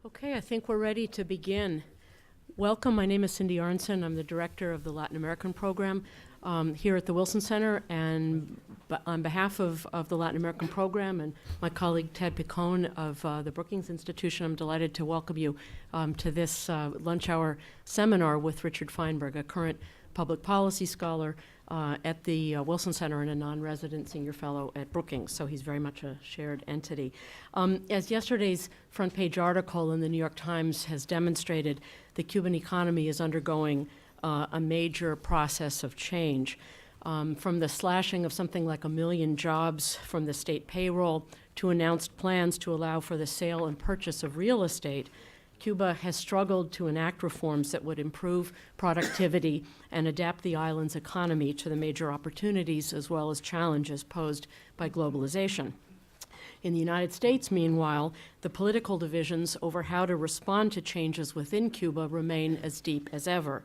Okay, I think we're ready to begin. Welcome, my name is Cindy Arnson. I'm the director of the Latin American program here at the Wilson Center, and on behalf of the Latin American program and my colleague Ted Picone of the Brookings Institution, I'm delighted to welcome you to this lunch hour seminar with Richard Feinberg, a current public policy scholar at the Wilson Center and a non-resident senior fellow at Brookings, so he's very much a shared entity. As yesterday's front page article in the New York Times has demonstrated, the Cuban economy is undergoing a major process of change. From the slashing of something like 1 million jobs from the state payroll to announced plans to allow for the sale and purchase of real estate, Cuba has struggled to enact reforms that would improve productivity and adapt the island's economy to the major opportunities as well as challenges posed by globalization. In the United States, meanwhile, the political divisions over how to respond to changes within Cuba remain as deep as ever.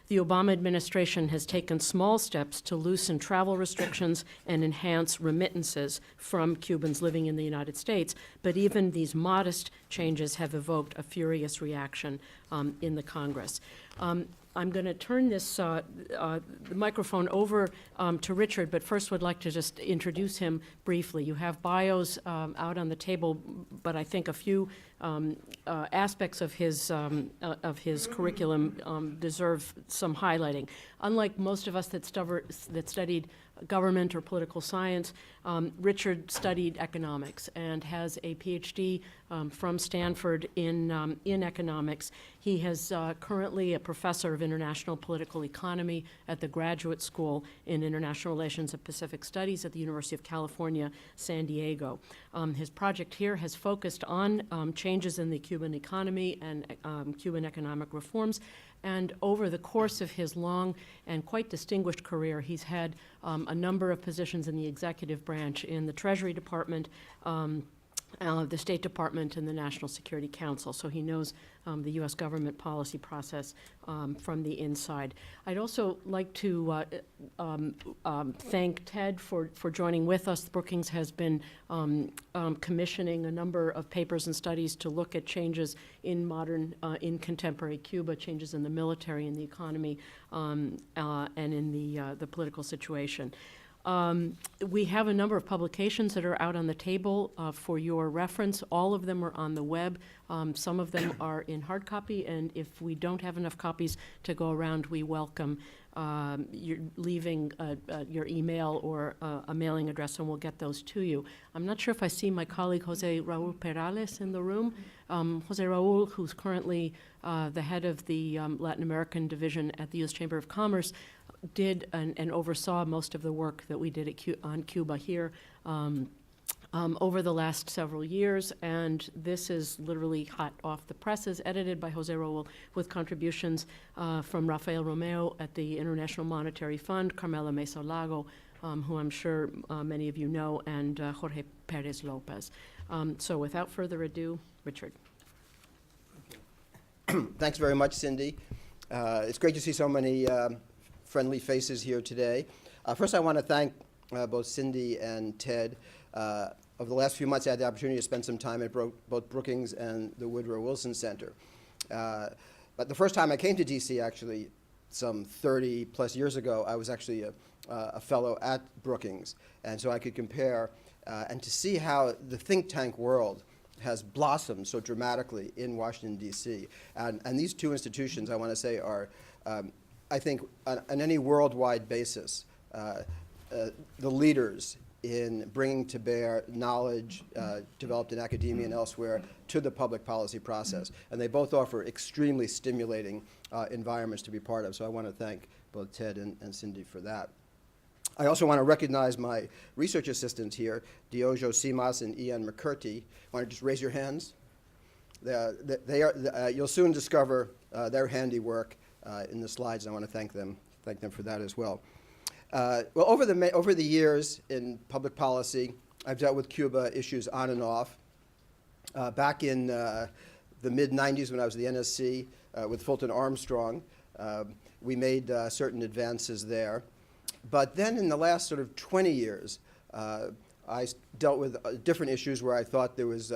The Obama administration has taken small steps to loosen travel restrictions and enhance remittances from Cubans living in the United States, but even these modest changes have evoked a furious reaction in the Congress. I'm going to turn the microphone over to Richard, but first would like to just introduce him briefly. You have bios out on the table, but I think a few aspects of his curriculum deserve some highlighting. Unlike most of us that studied government or political science, Richard studied economics and has a PhD from Stanford in economics. He is currently a professor of international political economy at the Graduate School in International Relations and Pacific Studies at the University of California, San Diego. His project here has focused on changes in the Cuban economy and Cuban economic reforms. And over the course of his long and quite distinguished career, he's had a number of positions in the executive branch in the Treasury Department, the State Department, and the National Security Council. So he knows the U.S. government policy process from the inside. I'd also like to thank Ted for joining with us. Brookings has been commissioning a number of papers and studies to look at changes in contemporary Cuba, changes in the military and the economy, and in the political situation. We have a number of publications that are out on the table for your reference. All of them are on the web. Some of them are in hard copy, and if we don't have enough copies to go around, we welcome you're leaving your email or a mailing address, and we'll get those to you. I'm not sure if I see my colleague Jose Raul Perales in the room. Jose Raul, who's currently the head of the Latin American division at the U.S. Chamber of Commerce, did and oversaw most of the work that we did on Cuba here over the last several years, and this is literally hot off the presses, edited by Jose Raul with contributions from Rafael Romeo at the International Monetary Fund, Carmela Mesa Lago, who I'm sure many of you know, and Jorge Perez Lopez. So without further ado, Richard. Thanks very much, Cindy. It's great to see so many friendly faces here today. First, I want to thank both Cindy and Ted. Over the last few months, I had the opportunity to spend some time at both Brookings and the Woodrow Wilson Center. But the first time I came to DC, actually, some 30 plus years ago, I was actually a fellow at Brookings. And so I could compare and to see how the think tank world has blossomed so dramatically in Washington, D.C. And these two institutions, I want to say, are I think on any worldwide basis, the leaders in bringing to bear knowledge developed in academia and elsewhere to the public policy process. And they both offer extremely stimulating environments to be part of. So I want to thank both Ted and Cindy for that. I also want to recognize my research assistants here, Diogo Simas and Ian McCurty. Want to just raise your hands? You'll soon discover their handiwork in the slides, and I want to thank them for that as well. Well, over the years in public policy, I've dealt with Cuba issues on and off. Back in the mid-'90s, when I was at the NSC with Fulton Armstrong, we made certain advances there. But then in the last sort of 20 years, I dealt with different issues where I thought there was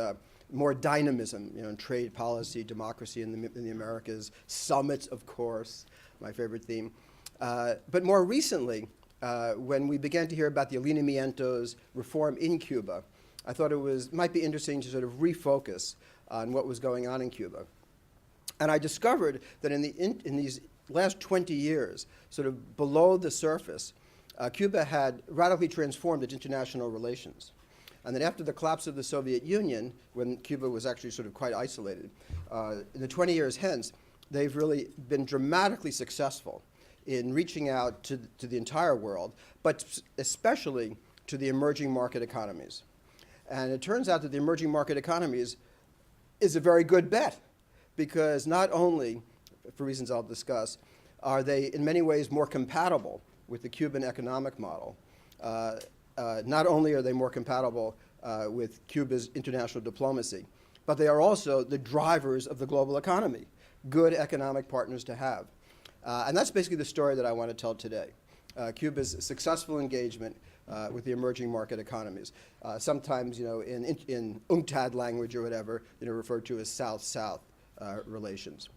more dynamism, in trade policy, democracy in the Americas, summits, of course, my favorite theme. But more recently, when we began to hear about the alineamientos reform in Cuba, I thought it might be interesting to sort of refocus on what was going on in Cuba. And I discovered that in these last 20 years, sort of below the surface, Cuba had radically transformed its international relations. And that after the collapse of the Soviet Union, when Cuba was actually sort of quite isolated, in the 20 years hence, they've really been dramatically successful in reaching out to the entire world, but especially to the emerging market economies. And it turns out that the emerging market economies is a very good bet, because not only, for reasons I'll discuss, are they in many ways more compatible with the Cuban economic model, not only are they more compatible with Cuba's international diplomacy, but they are also the drivers of the global economy, good economic partners to have. And that's basically the story that I want to tell today. Cuba's successful engagement with the emerging market economies, sometimes in UNCTAD language or whatever, referred to as South-South relations.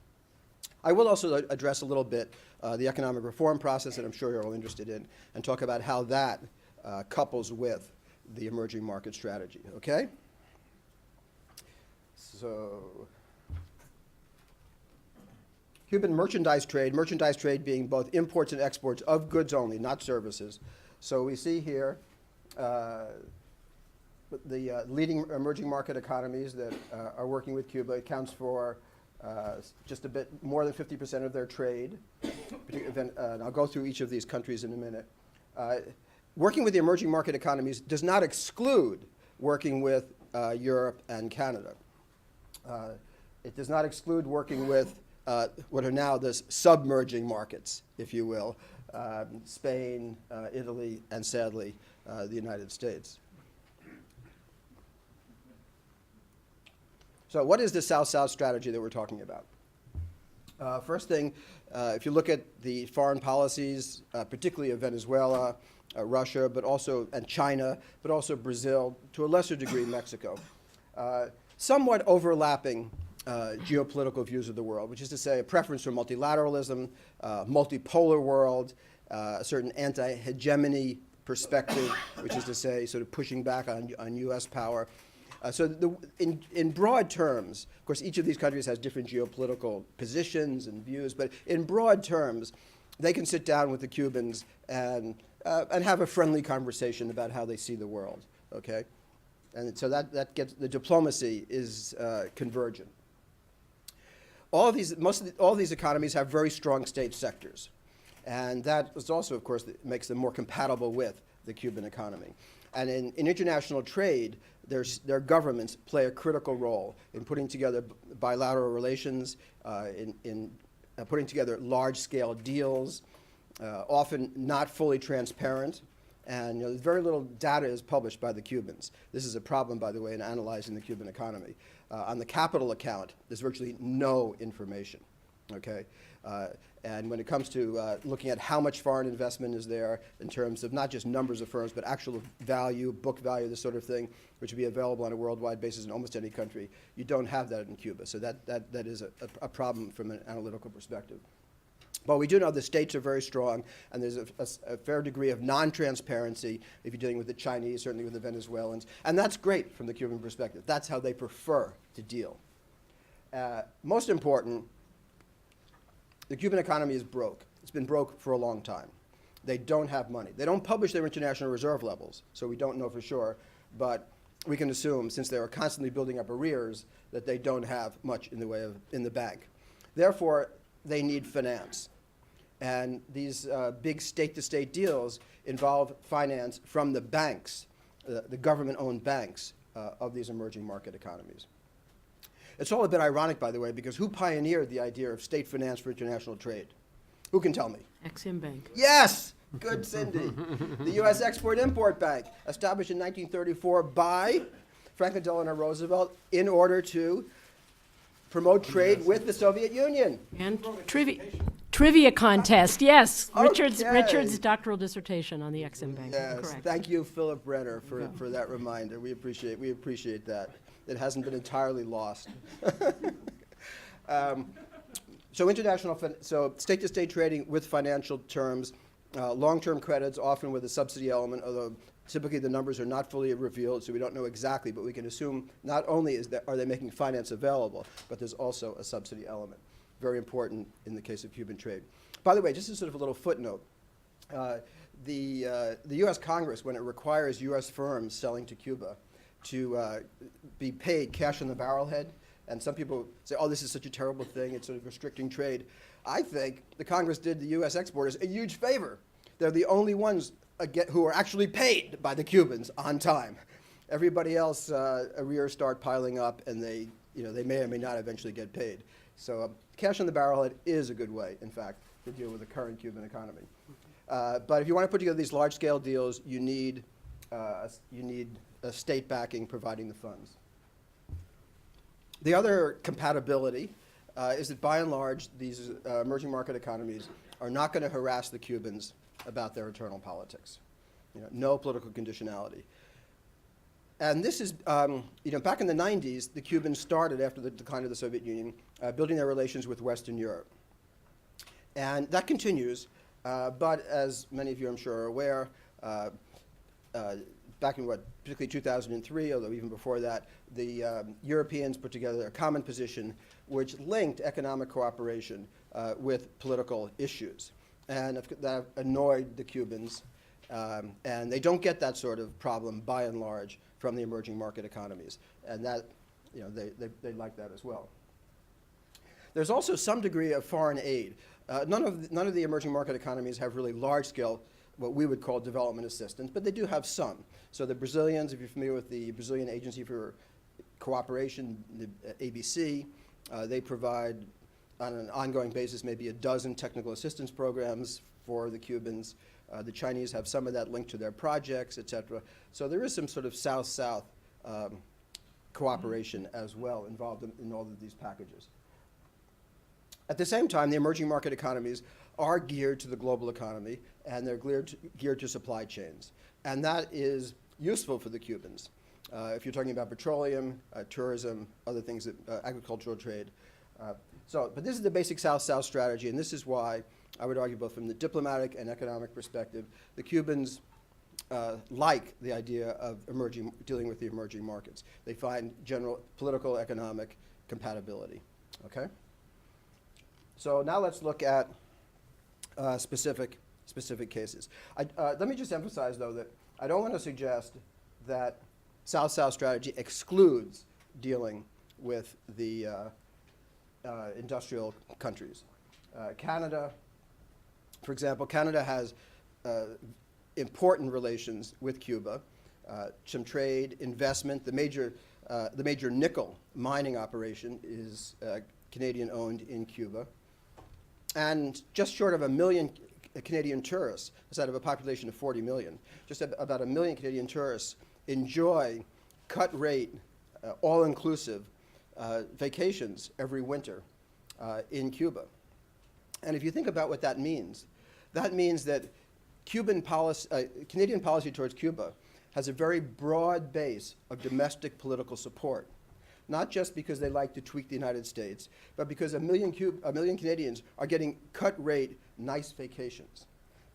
I will also address a little bit the economic reform process that I'm sure you're all interested in, and talk about how that couples with the emerging market strategy, okay? So, Cuban merchandise trade being both imports and exports of goods only, not services. So we see here the leading emerging market economies that are working with Cuba. It accounts for just a bit more than 50% of their trade. And I'll go through each of these countries in a minute. Working with the emerging market economies does not exclude working with Europe and Canada. It does not exclude working with what are now the submerging markets, if you will, Spain, Italy, and sadly, the United States. So what is the South-South strategy that we're talking about? First thing, if you look at the foreign policies, particularly of Venezuela, Russia, and China, but also Brazil, to a lesser degree Mexico, somewhat overlapping geopolitical views of the world, which is to say a preference for multilateralism, multipolar world, a certain anti-hegemony perspective, which is to say sort of pushing back on U.S. power. In broad terms, of course, each of these countries has different geopolitical positions and views, but in broad terms, they can sit down with the Cubans and have a friendly conversation about how they see the world, okay? And so that gets, the diplomacy is convergent. All of these economies have very strong state sectors, and that is also, of course, makes them more compatible with the Cuban economy. And in international trade, their governments play a critical role in putting together bilateral relations, in putting together large-scale deals, often not fully transparent. And very little data is published by the Cubans. This is a problem, by the way, in analyzing the Cuban economy. On the capital account, there's virtually no information, okay? And when it comes to looking at how much foreign investment is there in terms of not just numbers of firms, but actual value, book value, this sort of thing, which would be available on a worldwide basis in almost any country, you don't have that in Cuba. So that is a problem from an analytical perspective. But we do know the states are very strong, and there's a fair degree of non-transparency if you're dealing with the Chinese, certainly with the Venezuelans. And that's great from the Cuban perspective. That's how they prefer to deal. Most important, the Cuban economy is broke. It's been broke for a long time. They don't have money. They don't publish their international reserve levels, so we don't know for sure. But we can assume, since they are constantly building up arrears, that they don't have much in the way of in the bank. Therefore, they need finance. And these big state-to-state deals involve finance from the banks, the government-owned banks of these emerging market economies. It's all a bit ironic, by the way, because who pioneered the idea of state finance for international trade? Who can tell me? Ex-Im Bank. Yes! Good, Cindy. The U.S. Export-Import Bank, established in 1934 by Franklin Delano Roosevelt in order to promote trade with the Soviet Union. And trivia contest, yes. Okay. Richard's doctoral dissertation on the Ex-Im Bank. Yes, Correct. thank you, Philip Brenner, for that reminder. We appreciate that. it hasn't been entirely lost. So state-to-state trading with financial terms, long-term credits, often with a subsidy element, although typically the numbers are not fully revealed, so we don't know exactly, but we can assume not only are they making finance available, but there's also a subsidy element. Very important in the case of Cuban trade. By the way, just as sort of a little footnote, the U.S. Congress, when it requires U.S. firms selling to Cuba to be paid cash on the barrelhead, and some people say, oh, this is such a terrible thing, it's sort of restricting trade. I think the Congress did the U.S. exporters a huge favor. They're the only ones who are actually paid by the Cubans on time. Everybody else, arrears start piling up, and they may or may not eventually get paid. So cash on the barrelhead is a good way, in fact, to deal with the current Cuban economy. But if you want to put together these large-scale deals, you need a state backing providing the funds. The other compatibility is that, by and large, these emerging market economies are not going to harass the Cubans about their internal politics. No political conditionality. And this is, back in the 90s, the Cubans started, after the decline of the Soviet Union, building their relations with Western Europe. And that continues, but as many of you, I'm sure, are aware, back in particularly 2003, although even before that, the Europeans put together a common position which linked economic cooperation with political issues. And that annoyed the Cubans. And they don't get that sort of problem, by and large, from the emerging market economies. And that, they like that as well. There's also some degree of foreign aid. None of the emerging market economies have really large-scale, what we would call development assistance, but they do have some. So the Brazilians, if you're familiar with the Brazilian Agency for Cooperation, the ABC, they provide on an ongoing basis maybe a dozen technical assistance programs for the Cubans. The Chinese have some of that linked to their projects, et cetera. So there is some sort of South-South cooperation as well involved in all of these packages. At the same time, the emerging market economies are geared to the global economy, and they're geared to supply chains. And that is useful for the Cubans. If you're talking about petroleum, tourism, other things, agricultural trade. But this is the basic South-South strategy, and this is why I would argue both from the diplomatic and economic perspective, the Cubans like the idea of dealing with the emerging markets. They find general political, economic compatibility. Okay? So now let's look at specific cases. Let me just emphasize, though, that I don't want to suggest that South-South strategy excludes dealing with the industrial countries. Canada, for example, Canada has important relations with Cuba, some trade, investment. The major nickel mining operation is Canadian-owned in Cuba. And just short of 1 million Canadian tourists, that's out of a population of 40 million, just about 1 million Canadian tourists enjoy cut-rate, all-inclusive vacations every winter in Cuba. And if you think about what that means that Canadian policy towards Cuba has a very broad base of domestic political support, not just because they like to tweak the United States, but because 1 million Canadians are getting cut-rate, nice vacations.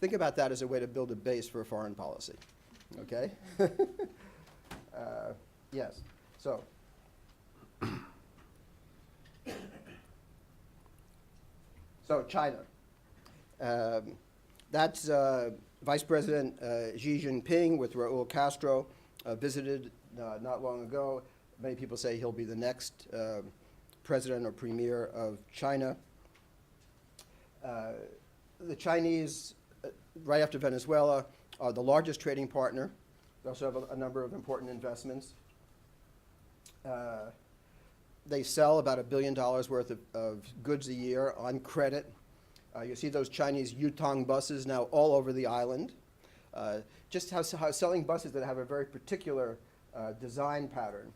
Think about that as a way to build a base for a foreign policy, okay? Yes, so. So China. That's Vice President Xi Jinping with Raul Castro visited not long ago. Many people say he'll be the next president or premier of China. The Chinese, right after Venezuela, are the largest trading partner. They also have a number of important investments. They sell about $1 billion worth of goods a year on credit. You see those Chinese Yutong buses now all over the island. Just how selling buses that have a very particular design pattern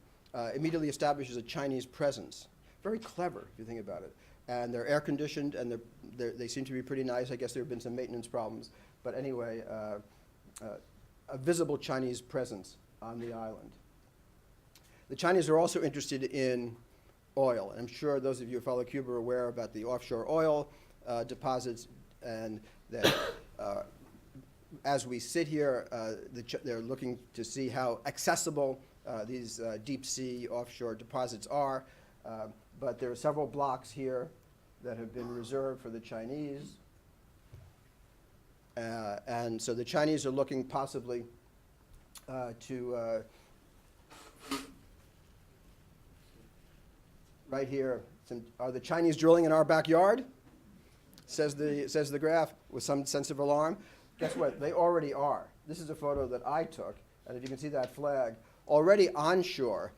immediately establishes a Chinese presence. Very clever, if you think about it. And they're air-conditioned, and they seem to be pretty nice. I guess there have been some maintenance problems. But anyway, a visible Chinese presence on the island. The Chinese are also interested in oil. And I'm sure those of you who follow Cuba are aware about the offshore oil deposits, and that as we sit here, they're looking to see how accessible these deep sea offshore deposits are. But there are several blocks here that have been reserved for the Chinese. And so the Chinese are looking possibly to, right here, are the Chinese drilling in our backyard? Says the graph with some sense of alarm. Guess what? They already are. This is a photo that I took, and if you can see that flag, already onshore,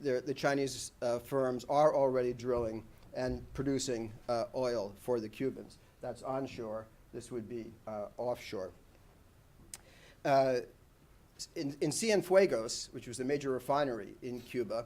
the Chinese firms are already drilling and producing oil for the Cubans. That's onshore. This would be offshore. In Cienfuegos, which was a major refinery in Cuba,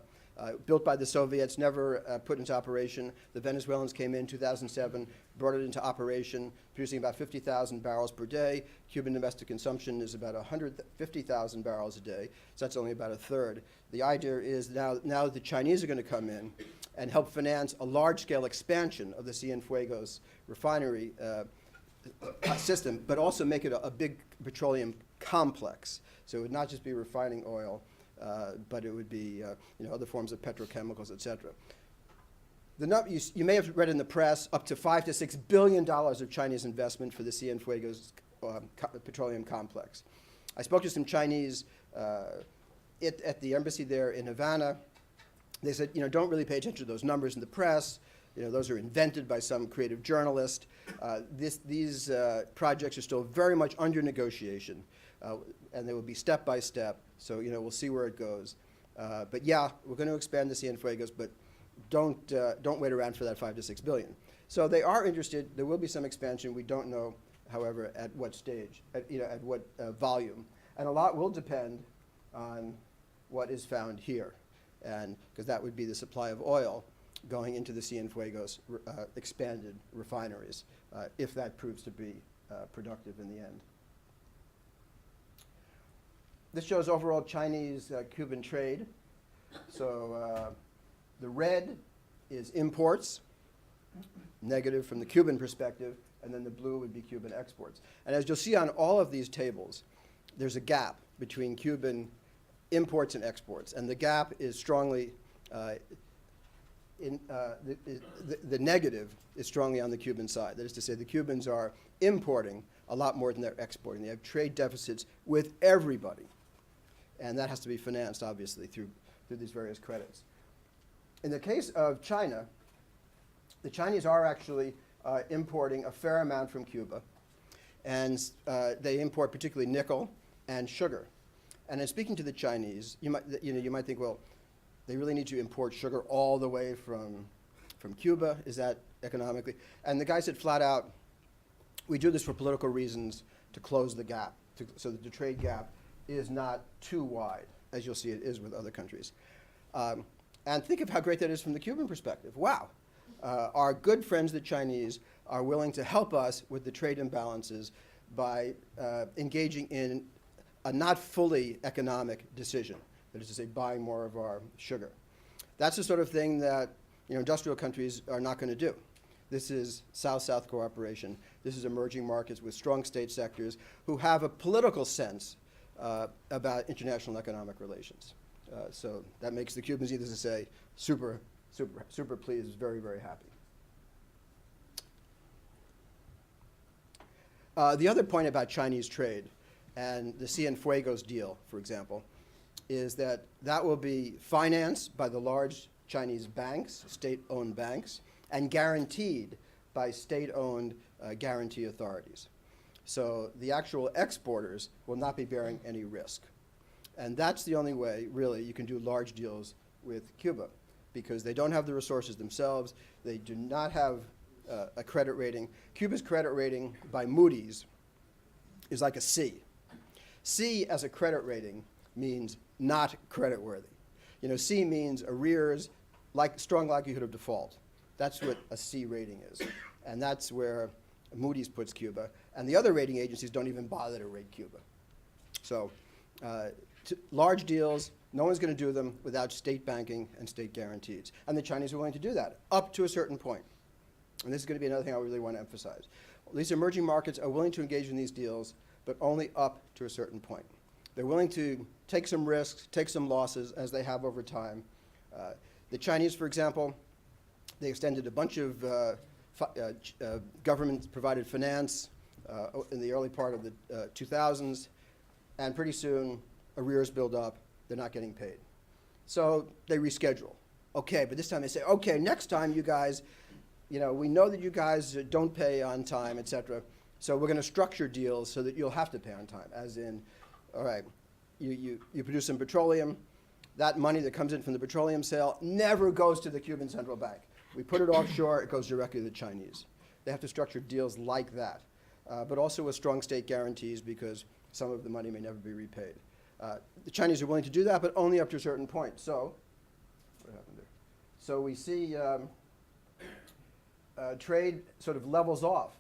built by the Soviets, never put into operation. The Venezuelans came in 2007, brought it into operation, producing about 50,000 barrels per day. Cuban domestic consumption is about 150,000 barrels a day, so that's only about a third. The idea is now the Chinese are going to come in and help finance a large-scale expansion of the Cienfuegos refinery system, but also make it a big petroleum complex. So it would not just be refining oil, but it would be other forms of petrochemicals, et cetera. You may have read in the press up to $5 to $6 billion of Chinese investment for the Cienfuegos petroleum complex. I spoke to some Chinese at the embassy there in Havana. They said, don't really pay attention to those numbers in the press. Those are invented by some creative journalist. These projects are still very much under negotiation, and they will be step by step. So we'll see where it goes. But yeah, we're going to expand the Cienfuegos, but don't wait around for that $5 to $6 billion. So they are interested. There will be some expansion. We don't know, however, at what stage, at what volume, and a lot will depend on what is found here, and because that would be the supply of oil going into the Cienfuegos expanded refineries, if that proves to be productive in the end. This shows overall Chinese-Cuban trade. So the red is imports, negative from the Cuban perspective, and then the blue would be Cuban exports. And as you'll see on all of these tables, there's a gap between Cuban imports and exports, and the gap is strongly the negative is strongly on the Cuban side. That is to say, the Cubans are importing a lot more than they're exporting. They have trade deficits with everybody, and that has to be financed, obviously, through these various credits. In the case of China, the Chinese are actually importing a fair amount from Cuba, and they import particularly nickel and sugar. And in speaking to the Chinese, you might think, well, they really need to import sugar all the way from Cuba. Is that economically? And the guy said flat out, we do this for political reasons to close the gap, so that the trade gap is not too wide, as you'll see it is with other countries. And think of how great that is from the Cuban perspective. Wow. Our good friends, the Chinese, are willing to help us with the trade imbalances by engaging in a not fully economic decision. That is to say, buying more of our sugar. That's the sort of thing that industrial countries are not going to do. This is South-South cooperation. This is emerging markets with strong state sectors who have a political sense about international economic relations. So that makes the Cubans, needless to say, super pleased, very, very happy. The other point about Chinese trade and the Cienfuegos deal, for example, is that will be financed by the large Chinese banks, state-owned banks, and guaranteed by state-owned guarantee authorities. So the actual exporters will not be bearing any risk. And that's the only way, really, you can do large deals with Cuba, because they don't have the resources themselves. They do not have a credit rating. Cuba's credit rating by Moody's is like a C. C as a credit rating means not creditworthy. C means arrears, strong likelihood of default. That's what a C rating is. And that's where Moody's puts Cuba. And the other rating agencies don't even bother to rate Cuba. So large deals No one's going to do them without state banking and state guarantees. And the Chinese are willing to do that, up to a certain point. And this is going to be another thing I really want to emphasize. These emerging markets are willing to engage in these deals, but only up to a certain point. They're willing to take some risks, take some losses, as they have over time. The Chinese, for example, they extended a bunch of government-provided finance in the early part of the 2000s, and pretty soon arrears build up. They're not getting paid. So they reschedule. Okay, but this time they say, okay, next time you guys, we know that you guys don't pay on time, et cetera, so we're going to structure deals so that you'll have to pay on time, as in, all right, you produce some petroleum. That money that comes in from the petroleum sale never goes to the Cuban central bank. We put it offshore, it goes directly to the Chinese. They have to structure deals like that, but also with strong state guarantees because some of the money may never be repaid. The Chinese are willing to do that, but only up to a certain point. So, what happened there? So we see trade sort of levels off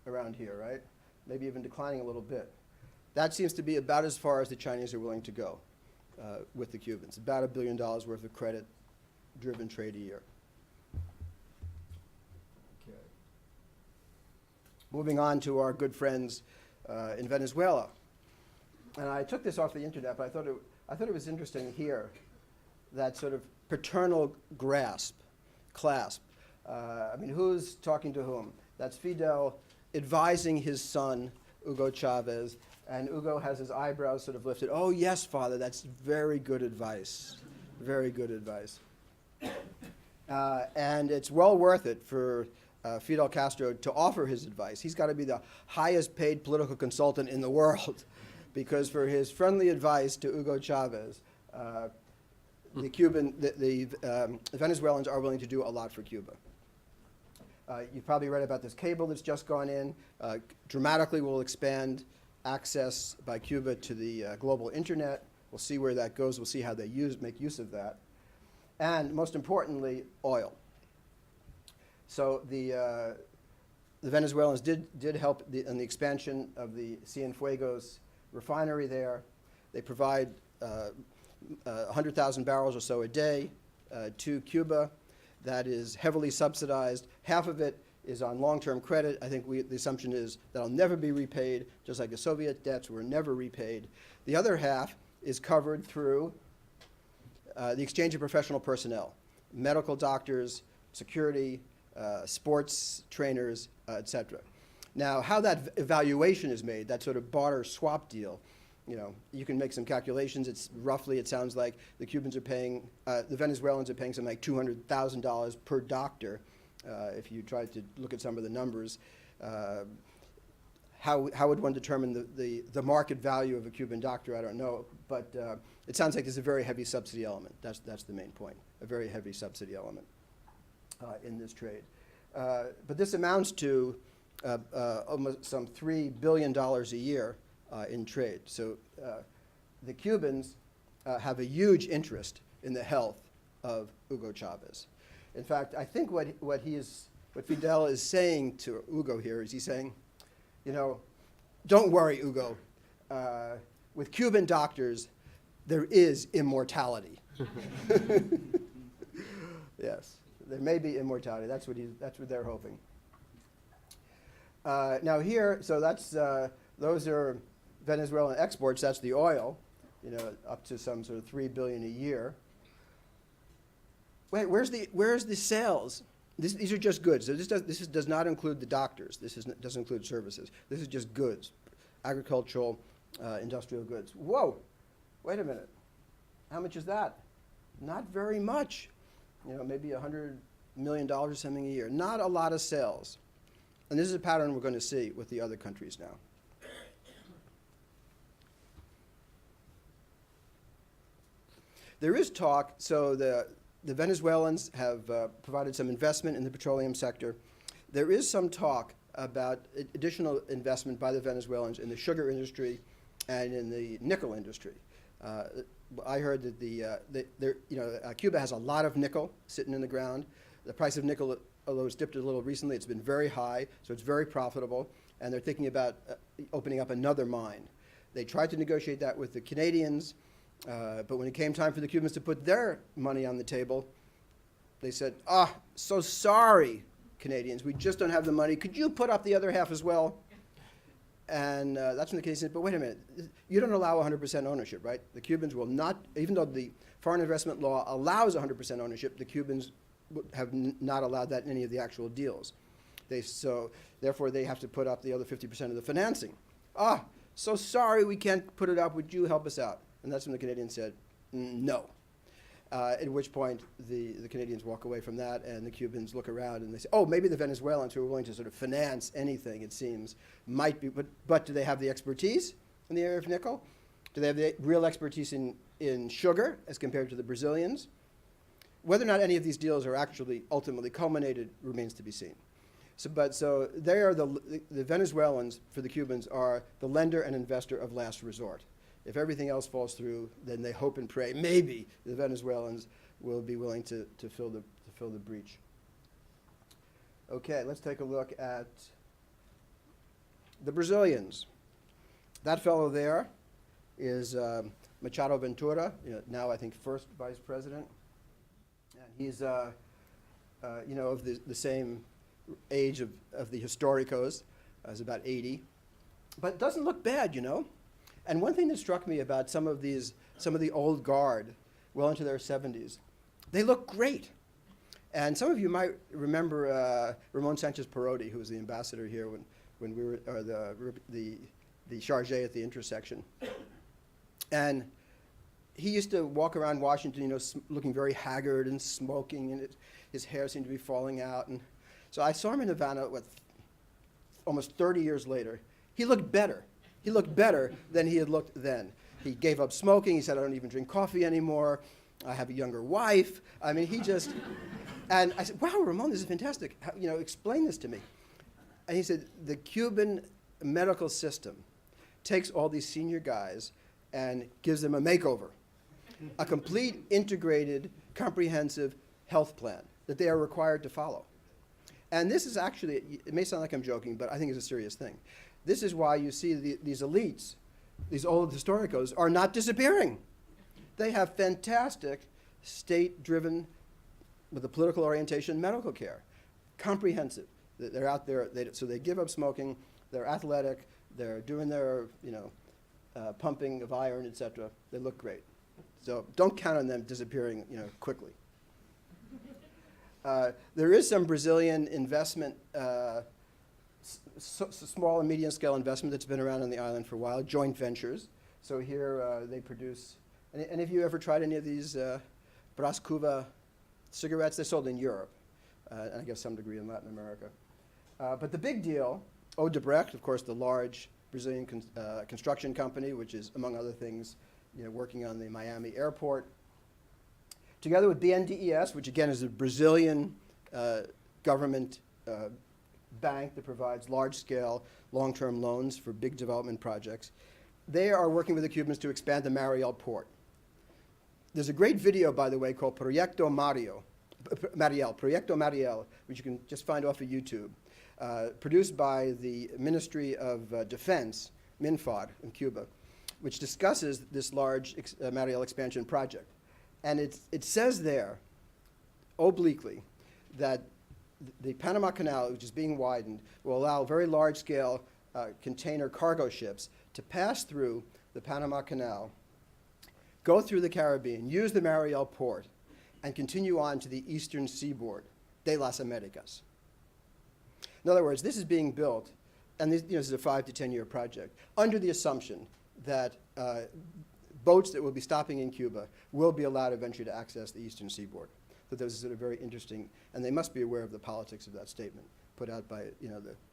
around here, right? Maybe even declining a little bit. That seems to be about as far as the Chinese are willing to go with the Cubans, about $1 billion worth of credit-driven trade a year. Okay. Moving on to our good friends in Venezuela. And I took this off the internet, but I thought it was interesting here, that sort of paternal clasp. I mean, who's talking to whom? That's Fidel advising his son, Hugo Chavez, and Hugo has his eyebrows sort of lifted. Oh, yes, Father, that's very good advice. Very good advice. And it's well worth it for Fidel Castro to offer his advice. He's got to be the highest paid political consultant in the world, because for his friendly advice to Hugo Chavez, the Venezuelans are willing to do a lot for Cuba. You've probably read about this cable that's just gone in. Dramatically will expand access by Cuba to the global internet. We'll see where that goes. We'll see how they make use of that. And most importantly, oil. So the Venezuelans did help in the expansion of the Cienfuegos refinery there. They provide 100,000 barrels or so a day to Cuba. That is heavily subsidized. Half of it is on long-term credit. I think the assumption is that'll never be repaid, just like the Soviet debts were never repaid. The other half is covered through the exchange of professional personnel, medical doctors, security, sports trainers, et cetera. Now, how that evaluation is made, that sort of barter swap deal, you can make some calculations. It's roughly, it sounds like the Cubans are paying, the Venezuelans are paying something like $200,000 per doctor. If you try to look at some of the numbers, how would one determine the market value of a Cuban doctor? I don't know, but it sounds like there's a very heavy subsidy element. That's the main point, a very heavy subsidy element in this trade. But this amounts to almost some $3 billion a year in trade. So the Cubans have a huge interest in the health of Hugo Chavez. In fact, I think what Fidel is saying to Hugo here is he's saying, don't worry, Hugo. With Cuban doctors, there is immortality. Yes, there may be immortality. That's what they're hoping. Now here, so those are Venezuelan exports. That's the oil, up to some sort of $3 billion a year. Wait, where's the sales? These are just goods. So this does not include the doctors. Doesn't include services. This is just goods, agricultural, industrial goods. Whoa, wait a minute. How much is that? Not very much. Maybe $100 million or something a year. Not a lot of sales. And this is a pattern we're going to see with the other countries now. There is talk, so the Venezuelans have provided some investment in the petroleum sector. There is some talk about additional investment by the Venezuelans in the sugar industry and in the nickel industry. I heard that Cuba has a lot of nickel sitting in the ground. The price of nickel, although it's dipped a little recently, it's been very high, so it's very profitable, and they're thinking about opening up another mine. They tried to negotiate that with the Canadians. But when it came time for the Cubans to put their money on the table, they said, so sorry, Canadians, we just don't have the money. Could you put up the other half as well? And that's when the Canadians said, but wait a minute, you don't allow 100% ownership, right? The Cubans will not, even though the foreign investment law allows 100% ownership, the Cubans have not allowed that in any of the actual deals. So therefore, they have to put up the other 50% of the financing. So sorry we can't put it up. Would you help us out? And that's when the Canadians said, no. At which point, the Canadians walk away from that, and the Cubans look around and they say, maybe the Venezuelans, who are willing to sort of finance anything, it seems, might be, but do they have the expertise in the area of nickel? Do they have the real expertise in sugar as compared to the Brazilians? Whether or not any of these deals are actually ultimately culminated remains to be seen. So they are the Venezuelans, for the Cubans, are the lender and investor of last resort. If everything else falls through, then they hope and pray maybe the Venezuelans will be willing to fill the breach. Okay, let's take a look at the Brazilians. That fellow there is Machado Ventura, now I think first vice president. And he's of the same age of the historicos, is about 80. But it doesn't look bad, And one thing that struck me about some of the old guard, well into their 70s, they look great. And some of you might remember Ramon Sanchez Perotti, who was the ambassador here when we were, or the charge at the intersection. And he used to walk around Washington, looking very haggard and smoking, and his hair seemed to be falling out. And so I saw him in Havana, almost 30 years later. He looked better. He looked better than he had looked then. He gave up smoking. He said, I don't even drink coffee anymore. I have a younger wife. I mean, he just, and I said, wow, Ramon, this is fantastic. Explain this to me. And he said, the Cuban medical system takes all these senior guys and gives them a makeover, a complete, integrated, comprehensive health plan that they are required to follow. And this is actually, it may sound like I'm joking, but I think it's a serious thing. This is why you see these elites, these old historicos, are not disappearing. They have fantastic state-driven, with a political orientation, medical care, comprehensive. They're out there, so they give up smoking, they're athletic, they're doing their, pumping of iron, etc. They look great. So don't count on them disappearing, quickly. There is some Brazilian investment, small and medium scale investment that's been around on the island for a while, joint ventures. So here they produce, any of you ever tried any of these Cuba cigarettes? They're sold in Europe, and I guess some degree in Latin America. But the big deal, Odebrecht, of course, the large Brazilian construction company, which is, among other things, working on the Miami airport, together with BNDES, which again is a Brazilian government bank that provides large-scale, long-term loans for big development projects. They are working with the Cubans to expand the Mariel port. There's a great video, by the way, called Proyecto Mariel, which you can just find off of YouTube, produced by the Ministry of Defense, MINFOD, in Cuba, which discusses this large Mariel expansion project. And it says there, obliquely, that the Panama Canal, which is being widened, will allow very large-scale container cargo ships to pass through the Panama Canal, go through the Caribbean, use the Mariel port, and continue on to the eastern seaboard, de las Americas. In other words, this is being built, and this is a 5 to 10 year project, under the assumption that boats that will be stopping in Cuba will be allowed eventually to access the eastern seaboard. So this is sort of very interesting, and they must be aware of the politics of that statement put out by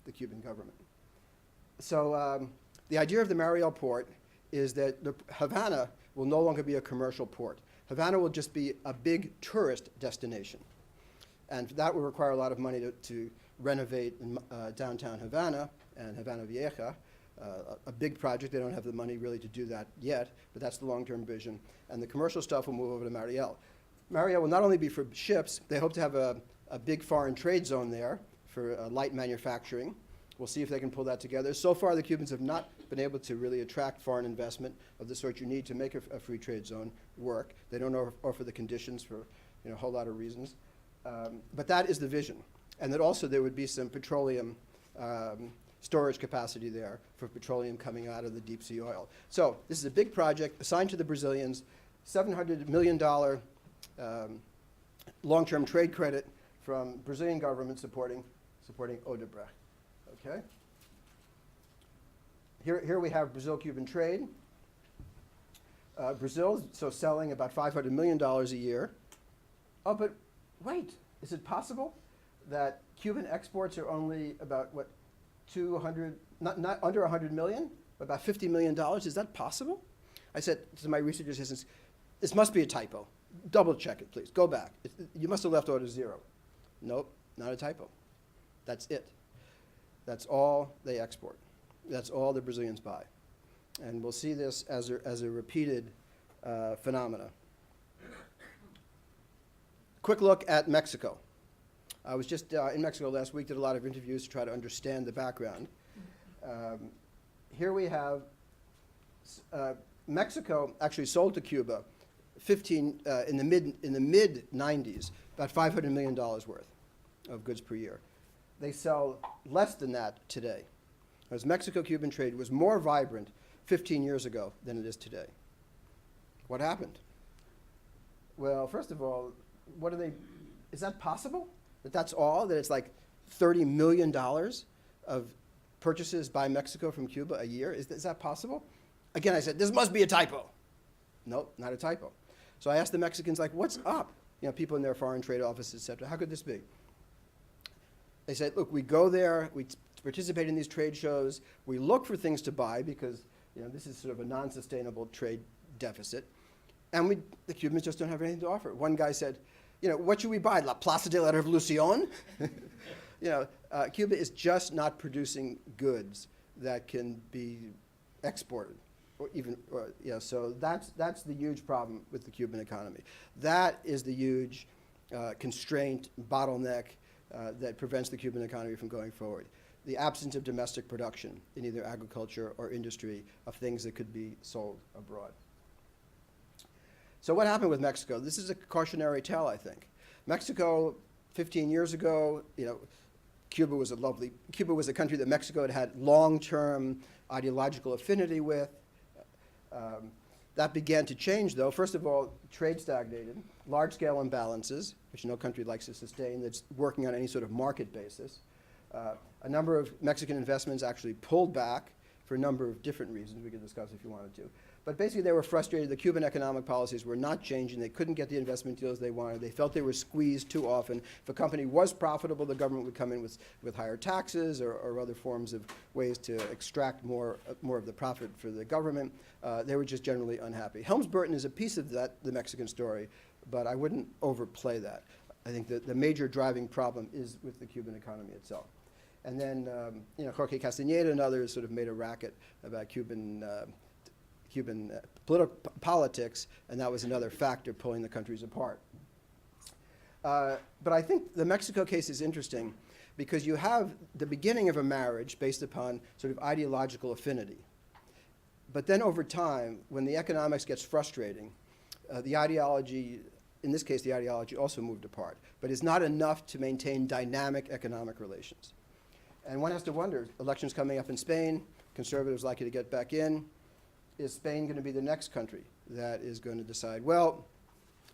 the Cuban government. So the idea of the Mariel port is that Havana will no longer be a commercial port. Havana will just be a big tourist destination. And that will require a lot of money to renovate downtown Havana and Havana Vieja, a big project. They don't have the money really to do that yet, but that's the long-term vision. And the commercial stuff will move over to Mariel. Mariel will not only be for ships, they hope to have a big foreign trade zone there for light manufacturing. We'll see if they can pull that together. So far, the Cubans have not been able to really attract foreign investment of the sort you need to make a free trade zone work. They don't offer the conditions for a whole lot of reasons. But that is the vision. And that also there would be some petroleum storage capacity there for petroleum coming out of the deep sea oil. So this is a big project assigned to the Brazilians, $700 million long-term trade credit from Brazilian government supporting Odebrecht. Okay? Here we have Brazil-Cuban trade. Brazil, so selling about $500 million a year. Oh, but wait, is it possible that Cuban exports are only about, what, 200, not under 100 million, but about $50 million? Is that possible? I said to my research assistants, this must be a typo. Double check it, please. Go back. You must have left order 0. Nope, not a typo. That's it. That's all they export. That's all the Brazilians buy. And we'll see this as a repeated phenomena. Quick look at Mexico. I was just in Mexico last week, did a lot of interviews to try to understand the background. Here we have Mexico actually sold to Cuba in the mid 90s, about $500 million worth of goods per year. They sell less than that today. Whereas Mexico-Cuban trade was more vibrant 15 years ago than it is today. What happened? Well, first of all, is that possible? That's all? That it's like $30 million of purchases by Mexico from Cuba a year? Is that possible? Again, I said, this must be a typo. Nope, not a typo. So I asked the Mexicans, like, what's up? People in their foreign trade offices, et cetera. How could this be? They said, look, we go there, we participate in these trade shows, we look for things to buy because this is sort of a non-sustainable trade deficit, and the Cubans just don't have anything to offer. One guy said, what should we buy? La Plaza de la Revolución? Cuba is just not producing goods that can be exported. So that's the huge problem with the Cuban economy. That is the huge constraint, bottleneck that prevents the Cuban economy from going forward. The absence of domestic production in either agriculture or industry of things that could be sold abroad. So what happened with Mexico? This is a cautionary tale, I think. Mexico, 15 years ago, Cuba was a country that Mexico had had long-term ideological affinity with. That began to change, though. First of all, trade stagnated, large-scale imbalances, which no country likes to sustain, that's working on any sort of market basis. A number of Mexican investments actually pulled back for a number of different reasons we could discuss if you wanted to. But basically, they were frustrated. The Cuban economic policies were not changing. They couldn't get the investment deals they wanted. They felt they were squeezed too often. If a company was profitable, the government would come in with higher taxes or other forms of ways to extract more of the profit for the government. They were just generally unhappy. Helms-Burton is a piece of that, the Mexican story, but I wouldn't overplay that. I think that the major driving problem is with the Cuban economy itself. And then, Jorge Castañeda and others sort of made a racket about Cuban politics, and that was another factor pulling the countries apart. But I think the Mexico case is interesting because you have the beginning of a marriage based upon sort of ideological affinity. But then over time, when the economics gets frustrating, the ideology, in this case the ideology also moved apart, but it's not enough to maintain dynamic economic relations. And one has to wonder, elections coming up in Spain, conservatives likely to get back in. Is Spain going to be the next country that is going to decide, well,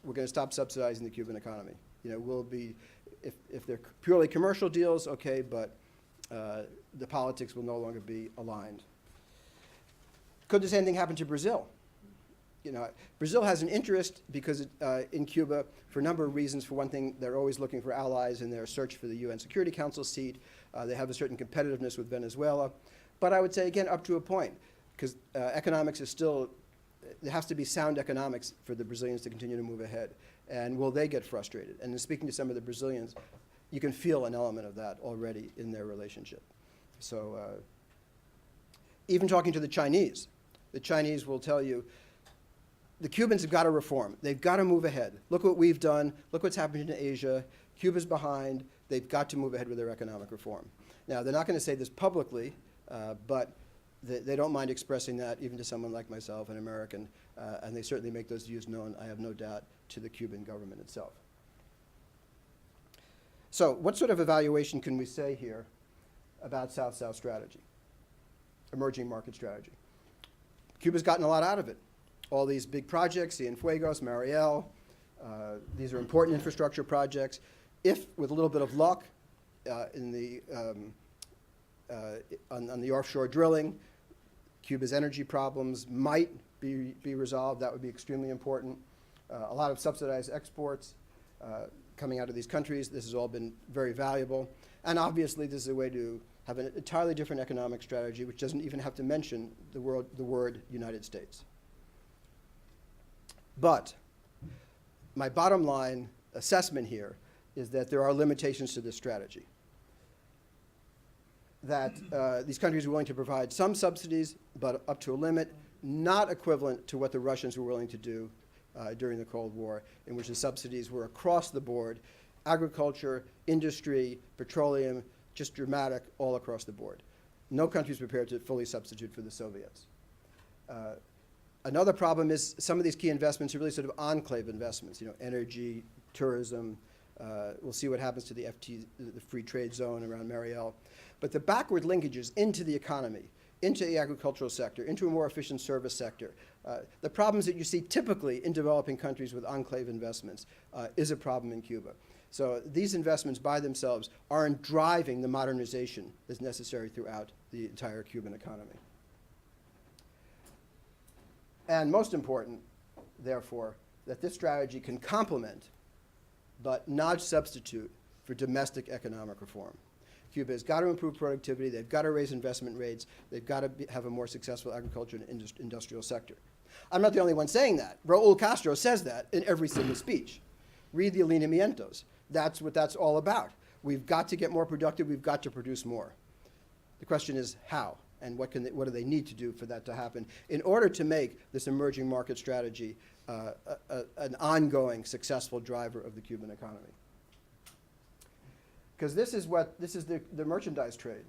we're going to stop subsidizing the Cuban economy? We'll be, if they're purely commercial deals, okay, but the politics will no longer be aligned. Could the same thing happen to Brazil? Brazil has an interest because in Cuba for a number of reasons. For one thing, they're always looking for allies in their search for the UN Security Council seat. They have a certain competitiveness with Venezuela. But I would say, again, up to a point, because economics is still, there has to be sound economics for the Brazilians to continue to move ahead. And will they get frustrated? And in speaking to some of the Brazilians, you can feel an element of that already in their relationship. So even talking to the Chinese will tell you, the Cubans have got to reform. They've got to move ahead. Look what we've done. Look what's happening in Asia. Cuba's behind. They've got to move ahead with their economic reform. Now, they're not going to say this publicly, but they don't mind expressing that even to someone like myself, an American, and they certainly make those views known, I have no doubt, to the Cuban government itself. So what sort of evaluation can we say here about South-South strategy, emerging market strategy? Cuba's gotten a lot out of it. All these big projects, Cienfuegos, Mariel, these are important infrastructure projects. If, with a little bit of luck, on the offshore drilling, Cuba's energy problems might be resolved, that would be extremely important. A lot of subsidized exports coming out of these countries. This has all been very valuable. And obviously, this is a way to have an entirely different economic strategy, which doesn't even have to mention the word United States. But my bottom line assessment here is that there are limitations to this strategy. That these countries are willing to provide some subsidies, but up to a limit, not equivalent to what the Russians were willing to do during the Cold War, in which the subsidies were across the board, agriculture, industry, petroleum, just dramatic all across the board. No country is prepared to fully substitute for the Soviets. Another problem is some of these key investments are really sort of enclave investments, energy, tourism. We'll see what happens to the free trade zone around Mariel. But the backward linkages into the economy, into the agricultural sector, into a more efficient service sector, the problems that you see typically in developing countries with enclave investments is a problem in Cuba. So these investments by themselves aren't driving the modernization that's necessary throughout the entire Cuban economy. And most important, therefore, that this strategy can complement but not substitute for domestic economic reform. Cuba has got to improve productivity, they've got to raise investment rates, they've got to have a more successful agriculture and industrial sector. I'm not the only one saying that. Raul Castro says that in every single speech. Read the alineamientos. That's what that's all about. We've got to get more productive, we've got to produce more. The question is how, and what do they need to do for that to happen in order to make this emerging market strategy an ongoing successful driver of the Cuban economy. Because this is the merchandise trade.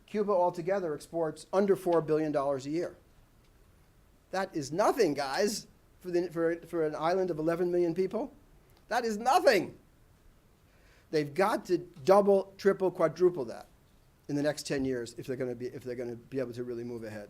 Cuba altogether exports under $4 billion a year. That is nothing, guys, for an island of 11 million people. That is nothing. They've got to double, triple, quadruple that in the next 10 years if they're going to be able to really move ahead.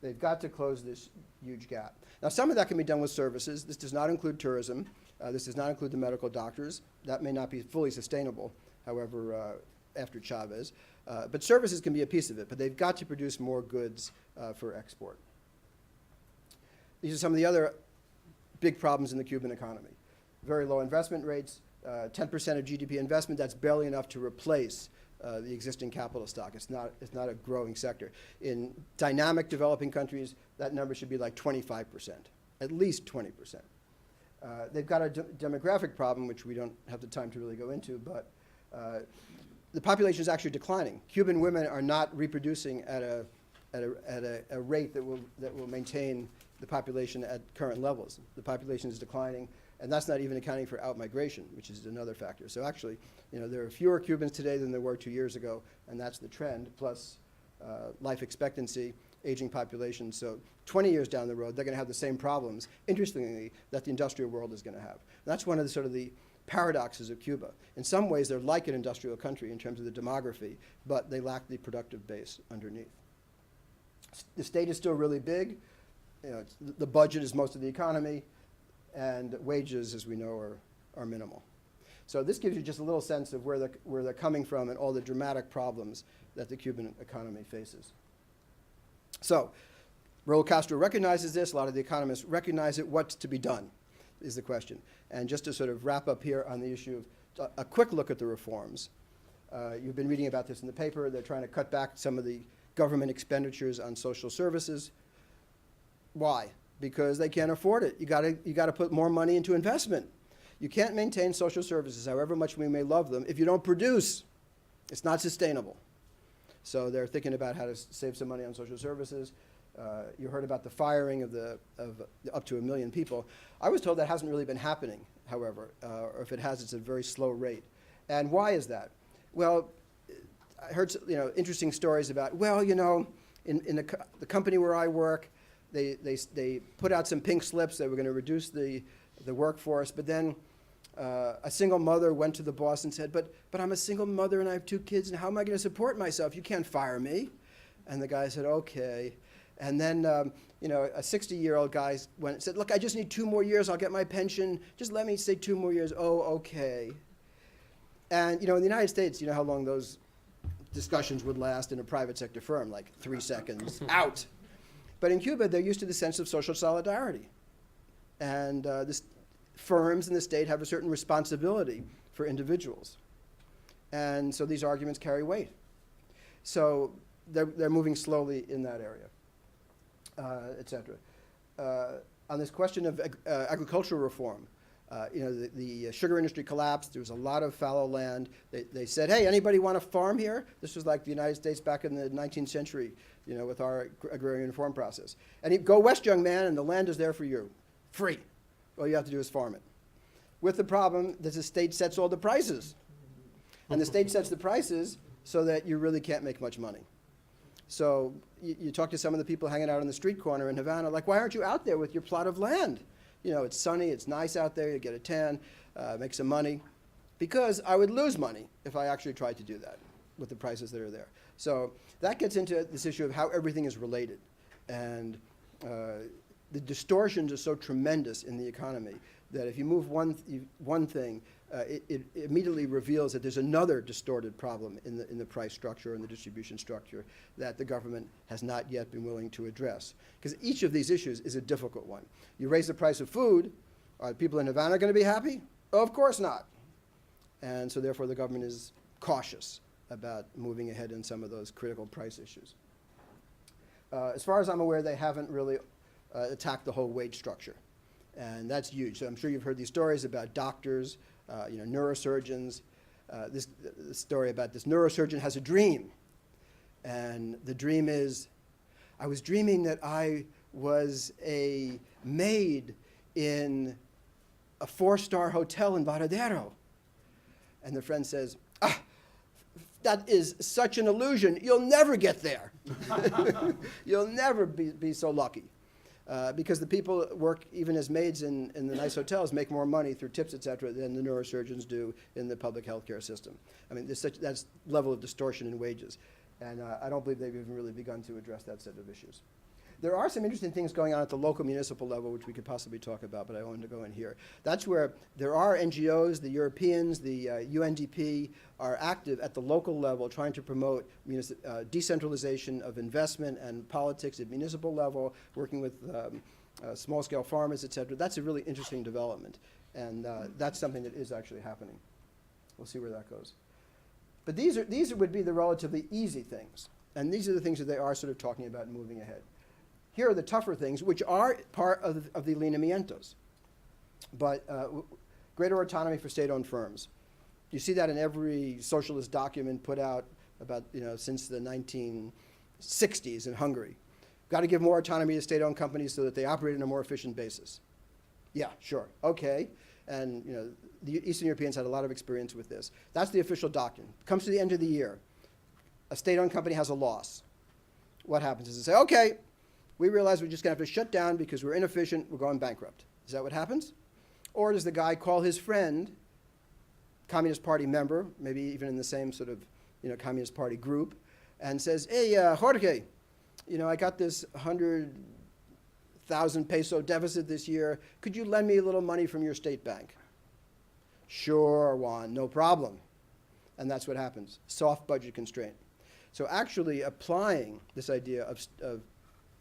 They've got to close this huge gap. Now, some of that can be done with services. This does not include tourism. This does not include the medical doctors. That may not be fully sustainable, however, after Chavez. But services can be a piece of it. But they've got to produce more goods for export. These are some of the other big problems in the Cuban economy. Very low investment rates, 10% of GDP investment. That's barely enough to replace the existing capital stock. It's not a growing sector. In dynamic developing countries, that number should be like 25%, at least 20%. They've got a demographic problem, which we don't have the time to really go into, but the population is actually declining. Cuban women are not reproducing at a rate that will maintain the population at current levels. The population is declining, and that's not even accounting for outmigration, which is another factor. So actually, there are fewer Cubans today than there were 2 years ago, and that's the trend, plus life expectancy, aging population. So 20 years down the road, they're going to have the same problems, interestingly, that the industrial world is going to have. And that's one of the sort of the paradoxes of Cuba. In some ways, they're like an industrial country in terms of the demography, but they lack the productive base underneath. The state is still really big. The budget is most of the economy, and wages, as we know, are minimal. So this gives you just a little sense of where they're coming from and all the dramatic problems that the Cuban economy faces. So Raul Castro recognizes this. A lot of the economists recognize it. What's to be done is the question. And just to sort of wrap up here on the issue of a quick look at the reforms. You've been reading about this in the paper. They're trying to cut back some of the government expenditures on social services. Why? Because they can't afford it. You got to put more money into investment. You can't maintain social services, however much we may love them, if you don't produce. It's not sustainable. So they're thinking about how to save some money on social services. You heard about the firing of up to 1 million people. I was told that hasn't really been happening, however, or if it has, it's at a very slow rate. And why is that? Well, I heard interesting stories about, in In the company where I work, they put out some pink slips. They were going to reduce the workforce, but then a single mother went to the boss and said, but I'm a single mother and I have 2 kids, and how am I going to support myself? You can't fire me. And the guy said, okay. And then, a 60-year-old guy went and said, look, I just need 2 more years. I'll get my pension. Just let me stay 2 more years. Oh, okay. And, in the United States, you know how long those discussions would last in a private sector firm, like 3 seconds, out. But in Cuba, they're used to the sense of social solidarity. And firms in the state have a certain responsibility for individuals. And so these arguments carry weight. So they're moving slowly in that area, et cetera. On this question of agricultural reform, the sugar industry collapsed. There was a lot of fallow land. They said, hey, anybody want to farm here? This was like the United States back in the 19th century, with our agrarian reform process. And go west, young man, and the land is there for you, free. All you have to do is farm it. With the problem that the state sets all the prices. And the state sets the prices so that you really can't make much money. So you talk to some of the people hanging out on the street corner in Havana, like, why aren't you out there with your plot of land? It's sunny, it's nice out there, you get a tan, make some money. Because I would lose money if I actually tried to do that with the prices that are there. So that gets into this issue of how everything is related. And the distortions are so tremendous in the economy that if you move one thing, it immediately reveals that there's another distorted problem in the price structure and the distribution structure that the government has not yet been willing to address. Because each of these issues is a difficult one. You raise the price of food, are people in Havana going to be happy? Oh, of course not. And so therefore the government is cautious about moving ahead in some of those critical price issues. As far as I'm aware, they haven't really attacked the whole wage structure. And that's huge. So I'm sure you've heard these stories about doctors, neurosurgeons. This story about this neurosurgeon has a dream. And the dream is, I was dreaming that I was a maid in a 4-star hotel in Varadero. And the friend says, that is such an illusion. You'll never get there. You'll never be so lucky. Because the people that work even as maids in the nice hotels make more money through tips, et cetera, than the neurosurgeons do in the public health care system. I mean, that's level of distortion in wages. And I don't believe they've even really begun to address that set of issues. There are some interesting things going on at the local municipal level, which we could possibly talk about, but I wanted to go in here. That's where there are NGOs, the Europeans, the UNDP are active at the local level trying to promote decentralization of investment and politics at municipal level, working with small-scale farmers, et cetera. That's a really interesting development, and that's something that is actually happening. We'll see where that goes. But these would be the relatively easy things, and these are the things that they are sort of talking about and moving ahead. Here are the tougher things, which are part of the lineamientos, but greater autonomy for state-owned firms. You see that in every socialist document put out about, since the 1960s in Hungary. Got to give more autonomy to state-owned companies so that they operate on a more efficient basis. Yeah, sure, okay. And the Eastern Europeans had a lot of experience with this. That's the official document. Comes to the end of the year. A state-owned company has a loss. What happens is they say, okay, we realize we're just going to have to shut down because we're inefficient, we're going bankrupt. Is that what happens? Or does the guy call his friend, Communist Party member, maybe even in the same sort of Communist Party group, and says, hey, Jorge, I got this 100,000 peso deficit this year. Could you lend me a little money from your state bank? Sure, Juan, no problem. And that's what happens, soft budget constraint. So actually applying this idea of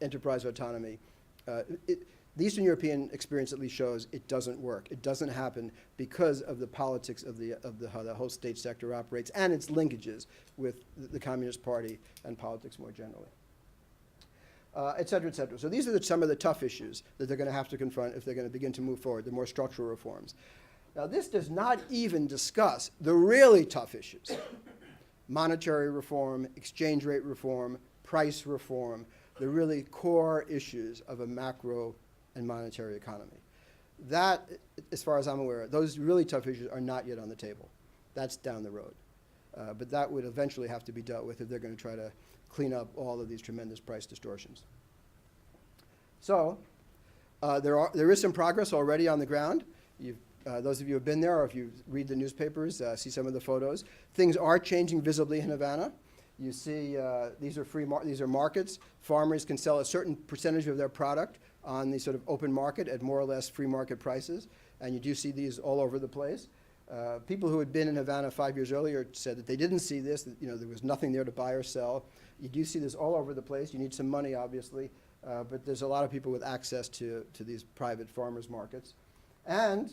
enterprise autonomy, the Eastern European experience at least shows it doesn't work. It doesn't happen because of the politics of how the whole state sector operates and its linkages with the Communist Party and politics more generally, et cetera, et cetera. So these are some of the tough issues that they're going to have to confront if they're going to begin to move forward, the more structural reforms. Now, this does not even discuss the really tough issues: monetary reform, exchange rate reform, price reform, the really core issues of a macro and monetary economy. That, as far as I'm aware, those really tough issues are not yet on the table. That's down the road. But that would eventually have to be dealt with if they're going to try to clean up all of these tremendous price distortions. So there is some progress already on the ground. Those of you who have been there, or if you read the newspapers, see some of the photos. Things are changing visibly in Havana. You see, these are markets. Farmers can sell a certain percentage of their product on the sort of open market at more or less free market prices, and you do see these all over the place. People who had been in Havana 5 years earlier said that they didn't see this, that there was nothing there to buy or sell. You do see this all over the place. You need some money, obviously, but there's a lot of people with access to these private farmers markets. And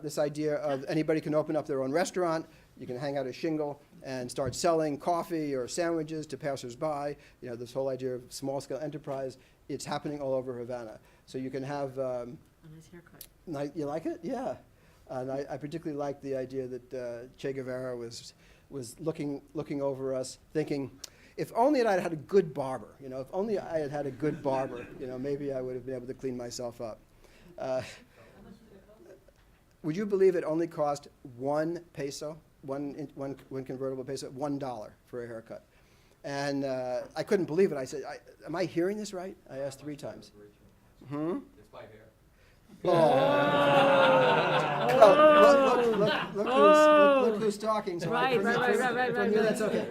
this idea of anybody can open up their own restaurant, you can hang out a shingle and start selling coffee or sandwiches to passersby. This whole idea of small-scale enterprise, it's happening all over Havana. So you can have... A nice haircut. You like it? Yeah. And I particularly like the idea that Che Guevara was looking over us, thinking, if only I had had a good barber, if only I had had a good barber, maybe I would have been able to clean myself up. Would you believe it only cost 1 peso, one convertible peso, $1 for a haircut? And I couldn't believe it. I said, am I hearing this right? I asked 3 times. It's by hair. Look who's talking. So Right. From you, that's okay.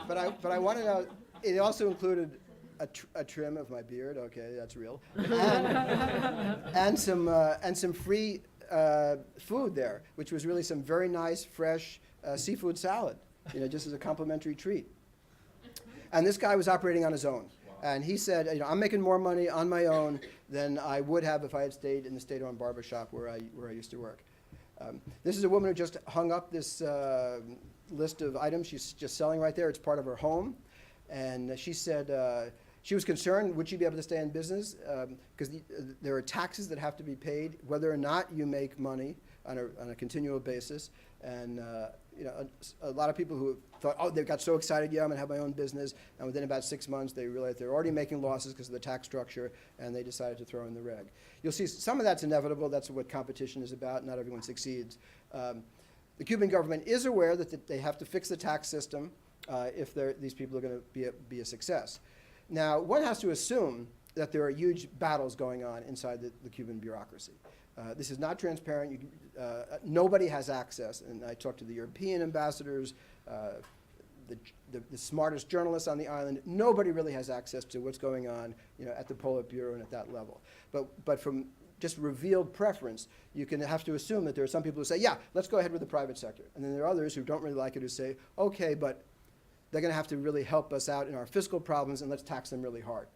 But I want to know. It also included a trim of my beard. Okay, that's real. And some free food there, which was really some very nice, fresh seafood salad. Just as a complimentary treat. And this guy was operating on his own. And he said, I'm making more money on my own than I would have if I had stayed in the state-owned barbershop where I used to work. This is a woman who just hung up this list of items she's just selling right there. It's part of her home. And she said she was concerned, would she be able to stay in business? Because there are taxes that have to be paid, whether or not you make money on a continual basis. And a lot of people who thought, they got so excited, I'm going to have my own business, and within about 6 months they realized they're already making losses because of the tax structure, and they decided to throw in the reg. You'll see some of that's inevitable. That's what competition is about. Not everyone succeeds. The Cuban government is aware that they have to fix the tax system if these people are going to be a success. Now, one has to assume that there are huge battles going on inside the Cuban bureaucracy. This is not transparent. Nobody has access. And I talked to the European ambassadors, the smartest journalists on the island. Nobody really has access to what's going on at the Politburo and at that level. But from just revealed preference, you can have to assume that there are some people who say, yeah, let's go ahead with the private sector. And then there are others who don't really like it who say, okay, but they're going to have to really help us out in our fiscal problems, and let's tax them really hard.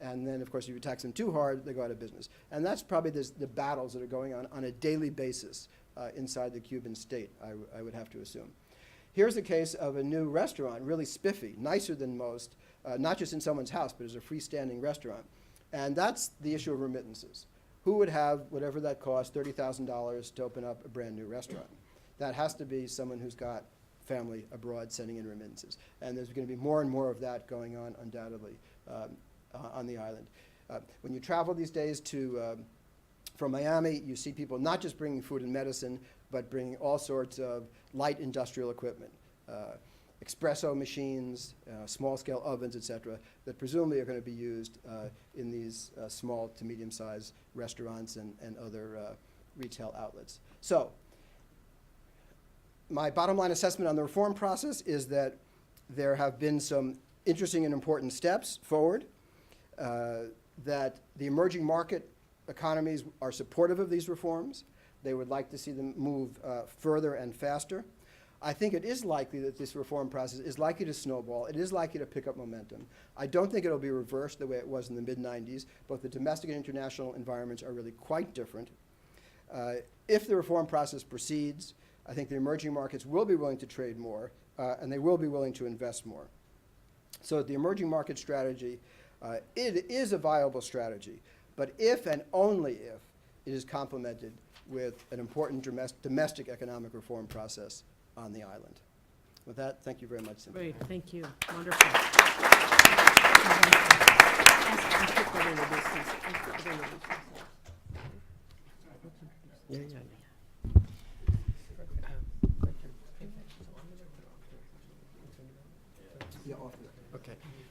And then, of course, if you tax them too hard, they go out of business. And that's probably the battles that are going on a daily basis inside the Cuban state, I would have to assume. Here's a case of a new restaurant, really spiffy, nicer than most, not just in someone's house, but as a freestanding restaurant. And that's the issue of remittances. Who would have, whatever that costs, $30,000 to open up a brand new restaurant? That has to be someone who's got family abroad sending in remittances. And there's going to be more and more of that going on, undoubtedly, on the island. When you travel these days from Miami, you see people not just bringing food and medicine, but bringing all sorts of light industrial equipment, espresso machines, small-scale ovens, et cetera, that presumably are going to be used in these small to medium-sized restaurants and other retail outlets. So my bottom line assessment on the reform process is that there have been some interesting and important steps forward, that the emerging market economies are supportive of these reforms. They would like to see them move further and faster. I think it is likely that this reform process is likely to snowball. It is likely to pick up momentum. I don't think it'll be reversed the way it was in the mid-90s. Both the domestic and international environments are really quite different. If the reform process proceeds, I think the emerging markets will be willing to trade more, and they will be willing to invest more. So the emerging market strategy, it is a viable strategy, but if and only if it is complemented with an important domestic economic reform process on the island. With that, thank you very much, Cynthia. Great, thank you. Wonderful.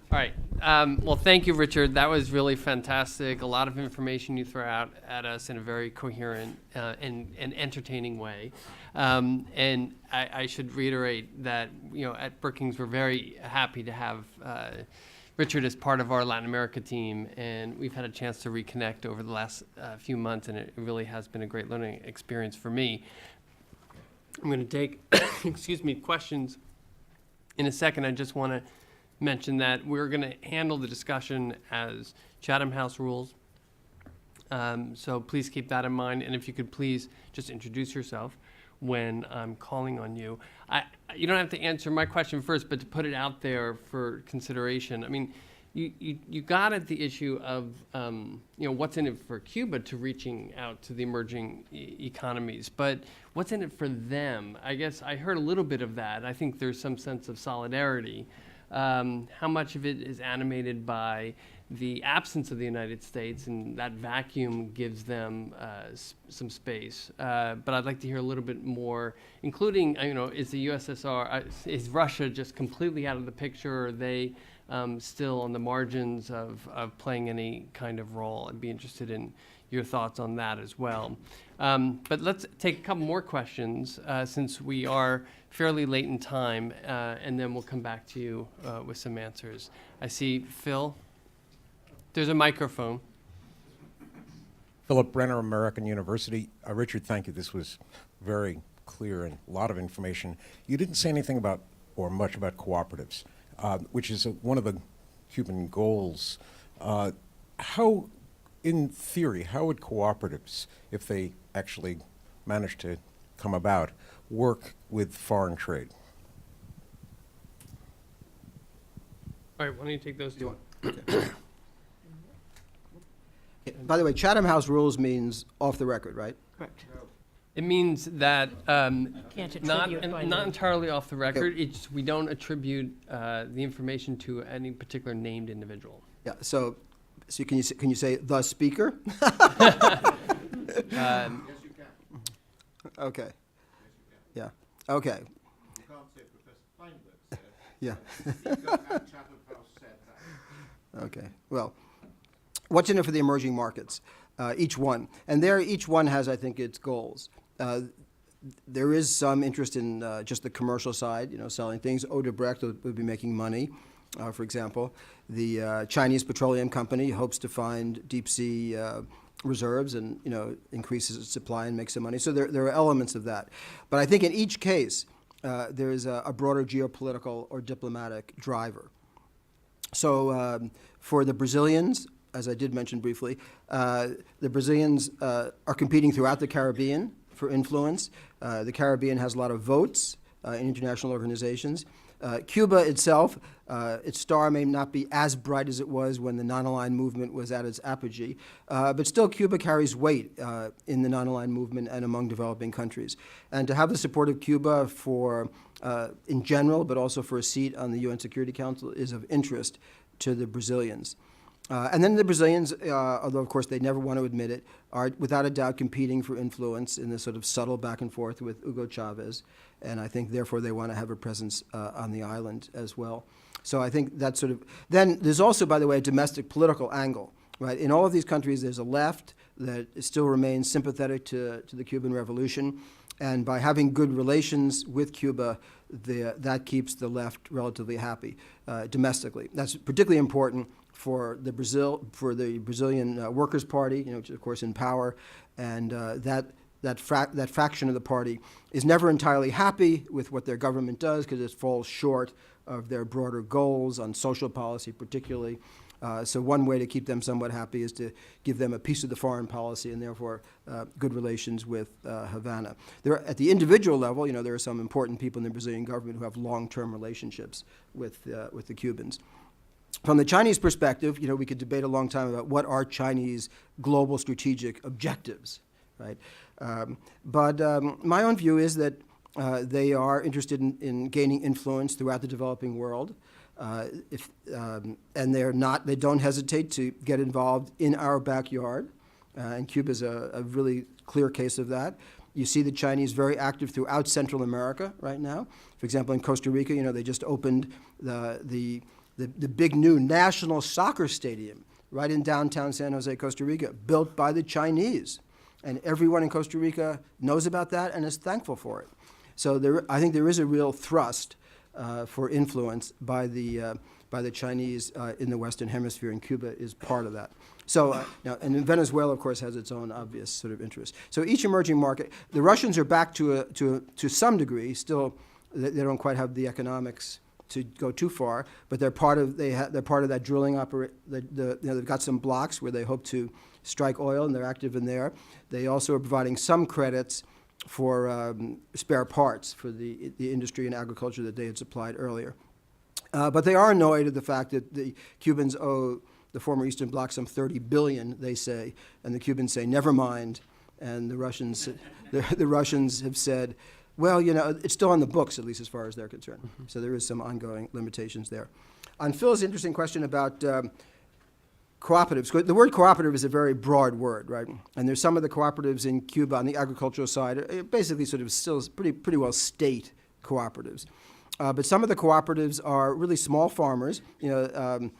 All right. Well, thank you, Richard. That was really fantastic. A lot of information you throw out at us in a very coherent and entertaining way. And I should reiterate that, at Brookings, we're very happy to have Richard as part of our Latin America team. And we've had a chance to reconnect over the last few months, and it really has been a great learning experience for me. I'm going to take, questions in a second. I just want to mention that we're going to handle the discussion as Chatham House rules. So please keep that in mind. And if you could please just introduce yourself when I'm calling on you. You don't have to answer my question first, but to put it out there for consideration. I mean, you got at the issue of, what's in it for Cuba to reaching out to the emerging economies, but what's in it for them? I guess I heard a little bit of that. I think there's some sense of solidarity. How much of it is animated by the absence of the United States, and that vacuum gives them some space. But I'd like to hear a little bit more, including, is the USSR, is Russia just completely out of the picture, or are they still on the margins of playing any kind of role? I'd be interested in your thoughts on that as well. But let's take a couple more questions since we are fairly late in time, and then we'll come back to you with some answers. I see Phil. There's a microphone. Philip Brenner, American University. Richard, thank you. This was very clear and a lot of information. You didn't say anything about, or much about, cooperatives, which is one of the Cuban goals. How, in theory, how would cooperatives, if they actually manage to come about, work with foreign trade? All right, why don't you take those two? Okay. By the way, Chatham House rules means off the record, right? Correct. It means that Can't not attribute by not name. entirely off the record. It's we don't attribute the information to any particular named individual. Yeah, so can you say the speaker? Yes, you can. Okay. Yeah, okay, You can't say Professor Feinberg said. yeah. Speaker at Chatham House said that. Okay, well, what's in it for the emerging markets? Each one. And there, each one has, I think, its goals. There is some interest in just the commercial side, selling things. Odebrecht would be making money, for example. The Chinese Petroleum Company hopes to find deep sea reserves and, increases its supply and makes some money. So there are elements of that. But I think in each case, there is a broader geopolitical or diplomatic driver. So for the Brazilians, as I did mention briefly, the Brazilians are competing throughout the Caribbean for influence. The Caribbean has a lot of votes in international organizations. Cuba itself, its star may not be as bright as it was when the non-aligned movement was at its apogee, but still Cuba carries weight in the non-aligned movement and among developing countries. And to have the support of Cuba for, in general, but also for a seat on the UN Security Council is of interest to the Brazilians. And then the Brazilians, although of course they never want to admit it, are without a doubt competing for influence in this sort of subtle back and forth with Hugo Chavez. And I think therefore they want to have a presence on the island as well. So I think that's sort of, then there's also, by the way, a domestic political angle, right? In all of these countries there's a left that still remains sympathetic to the Cuban Revolution. And by having good relations with Cuba, that keeps the left relatively happy domestically. That's particularly important for the Brazilian Workers' Party, which is of course in power, and that faction of the party is never entirely happy with what their government does because it falls short of their broader goals on social policy, particularly. So one way to keep them somewhat happy is to give them a piece of the foreign policy and therefore good relations with Havana. At the individual level, there are some important people in the Brazilian government who have long-term relationships with the Cubans. From the Chinese perspective, we could debate a long time about what are Chinese global strategic objectives, right? But my own view is that they are interested in gaining influence throughout the developing world. And they don't hesitate to get involved in our backyard. And Cuba is a really clear case of that. You see the Chinese very active throughout Central America right now. For example, in Costa Rica, they just opened the the big new national soccer stadium right in downtown San Jose, Costa Rica, built by the Chinese. And everyone in Costa Rica knows about that and is thankful for it. So I think there is a real thrust for influence by the Chinese in the Western Hemisphere, and Cuba is part of that. So now, and Venezuela, of course, has its own obvious sort of interest. So each emerging market, the Russians are back to some degree. Still, they don't quite have the economics to go too far, but they're part of that drilling operation. They've got some blocks where they hope to strike oil, and they're active in there. They also are providing some credits for spare parts for the industry and agriculture that they had supplied earlier. But they are annoyed at the fact that the Cubans owe the former Eastern Bloc some $30 billion, they say, and the Cubans say, never mind. And the Russians, the Russians have said, well, you know, it's still on the books, at least as far as they're concerned. Mm-hmm. So there is some ongoing limitations there. On Phil's interesting question about cooperatives, the word cooperative is a very broad word, right? And there's some of the cooperatives in Cuba on the agricultural side, are basically sort of still pretty well state cooperatives. But some of the cooperatives are really small farmers. You know,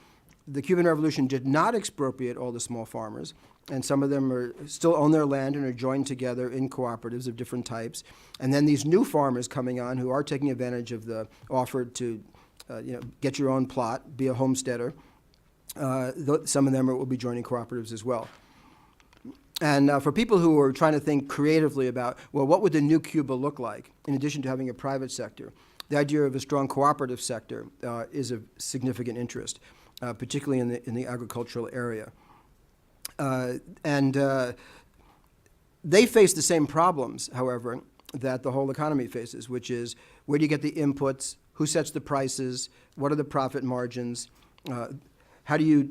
the Cuban Revolution did not expropriate all the small farmers, and some of them still own their land and are joined together in cooperatives of different types. And then these new farmers coming on who are taking advantage of the offer to, get your own plot, be a homesteader. Some of them will be joining cooperatives as well. And for people who are trying to think creatively about, well, what would the new Cuba look like in addition to having a private sector? The idea of a strong cooperative sector is of significant interest, particularly in the agricultural area. They face the same problems, however, that the whole economy faces, which is where do you get the inputs, who sets the prices, what are the profit margins, how do you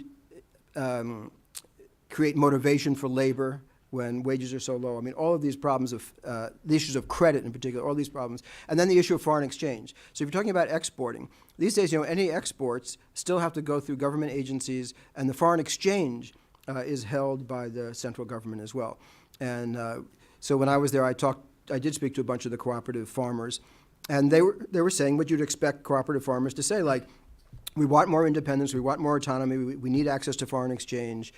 create motivation for labor when wages are so low? I mean, all of these problems of the issues of credit in particular, all these problems, and then the issue of foreign exchange. So if you're talking about exporting, these days, any exports still have to go through government agencies, and the foreign exchange is held by the central government as well. And so when I was there, I did speak to a bunch of the cooperative farmers, and they were saying what you'd expect cooperative farmers to say, like, we want more independence, we want more autonomy, we need access to foreign exchange.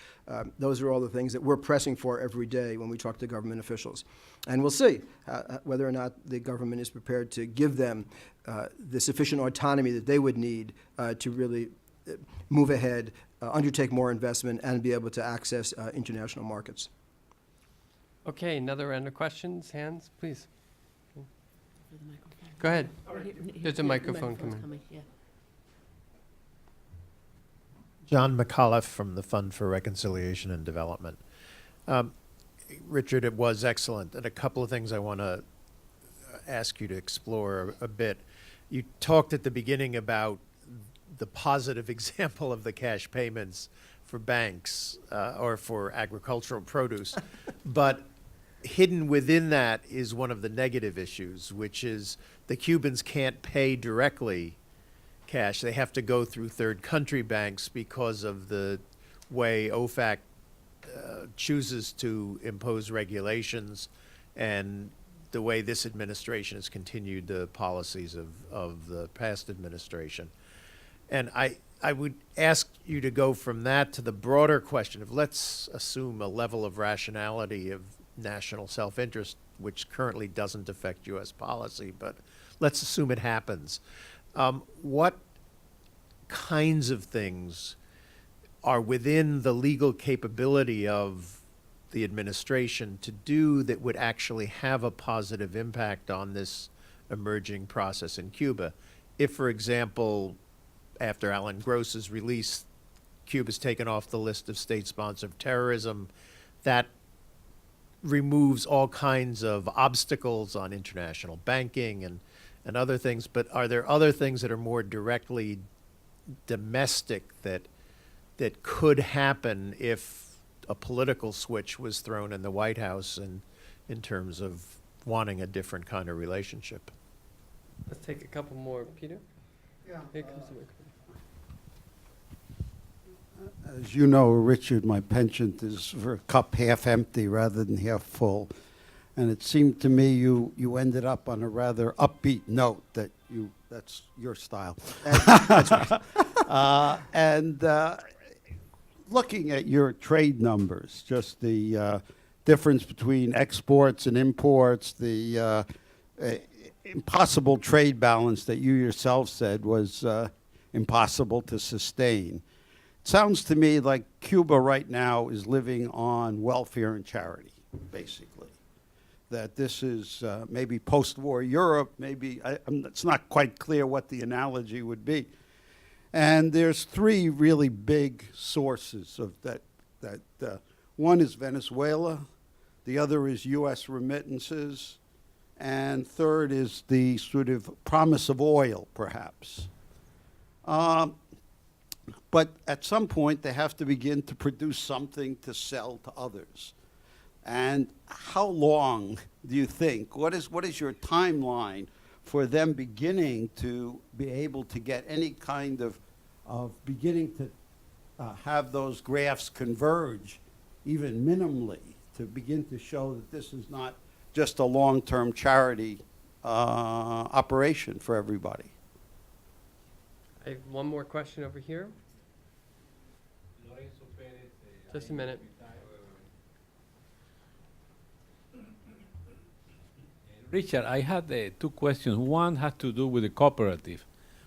Those are all the things that we're pressing for every day when we talk to government officials. And we'll see whether or not the government is prepared to give them the sufficient autonomy that they would need to really move ahead, undertake more investment, and be able to access international markets. Okay, another round of questions, hands, please. Go ahead. There's a microphone coming. Yeah. John McAuliffe from the Fund for Reconciliation and Development. Richard, it was excellent, and a couple of things I want to ask you to explore a bit. You talked at the beginning about the positive example of the cash payments for banks or for agricultural produce, but hidden within that is one of the negative issues, which is the Cubans can't pay directly cash. They have to go through third country banks because of the way OFAC chooses to impose regulations and the way this administration has continued the policies of the past administration. And I would ask you to go from that to the broader question of, let's assume a level of rationality of national self-interest, which currently doesn't affect U.S. policy, but let's assume it happens. What kinds of things are within the legal capability of the administration to do that would actually have a positive impact on this emerging process in Cuba? If, for example, after Alan Gross's release, Cuba's taken off the list of state-sponsored terrorism, that removes all kinds of obstacles on international banking and other things. But are there other things that are more directly domestic that could happen if a political switch was thrown in the White House and in terms of wanting a different kind of relationship? Let's take a couple more. Peter? Yeah. Here comes the microphone. As you know, Richard, my penchant is for a cup half empty rather than half full. And it seemed to me you ended up on a rather upbeat note, that you That's your style. That's right. And looking at your trade numbers, just the difference between exports and imports, the impossible trade balance that you yourself said was impossible to sustain. It sounds to me like Cuba right now is living on welfare and charity, basically. That this is maybe post-war Europe, maybe, it's not quite clear what the analogy would be. And there's three really big sources of that. One is Venezuela, the other is U.S. remittances, and third is the sort of promise of oil, perhaps. But at some point, they have to begin to produce something to sell to others. And how long do you think, what is your timeline for them beginning to be able to get any kind of beginning to have those graphs converge, even minimally, to begin to show that this is not just a long-term charity operation for everybody? I have one more question over here. Just a minute. Richard, I had two questions. One had to do with the cooperative.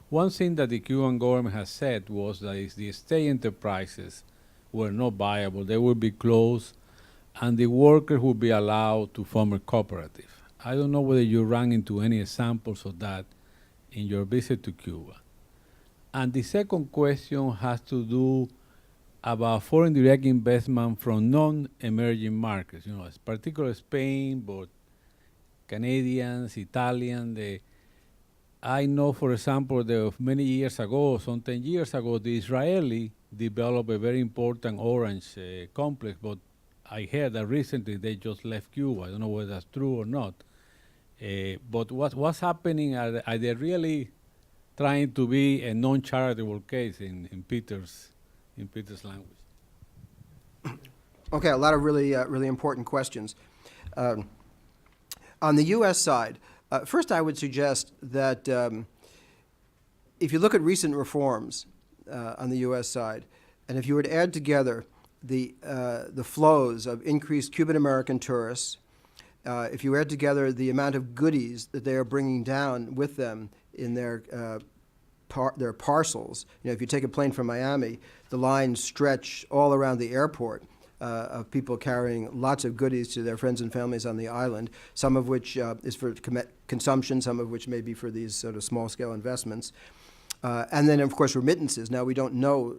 One thing that the Cuban government has said was that if the state enterprises were not viable, they would be closed, and the workers would be allowed to form a cooperative. I don't know whether you ran into any examples of that in your visit to Cuba. And the second question has to do about foreign direct investment from non-emerging markets, particularly Spain, but Canadians, Italian. I know, for example, that many years ago, some 10 years ago, the Israeli developed a very important orange complex, but I heard that recently they just left Cuba. I don't know whether that's true or not. But what's happening? Are they really trying to be a non-charitable case in Peter's language? Okay, a lot of really important questions. On the U.S. side, first I would suggest that if you look at recent reforms on the U.S. side, and if you were to add together the flows of increased Cuban-American tourists, if you add together the amount of goodies that they are bringing down with them in their parcels, if you take a plane from Miami, the lines stretch all around the airport of people carrying lots of goodies to their friends and families on the island, some of which is for consumption, some of which may be for these sort of small-scale investments. And then, of course, remittances. Now, we don't know,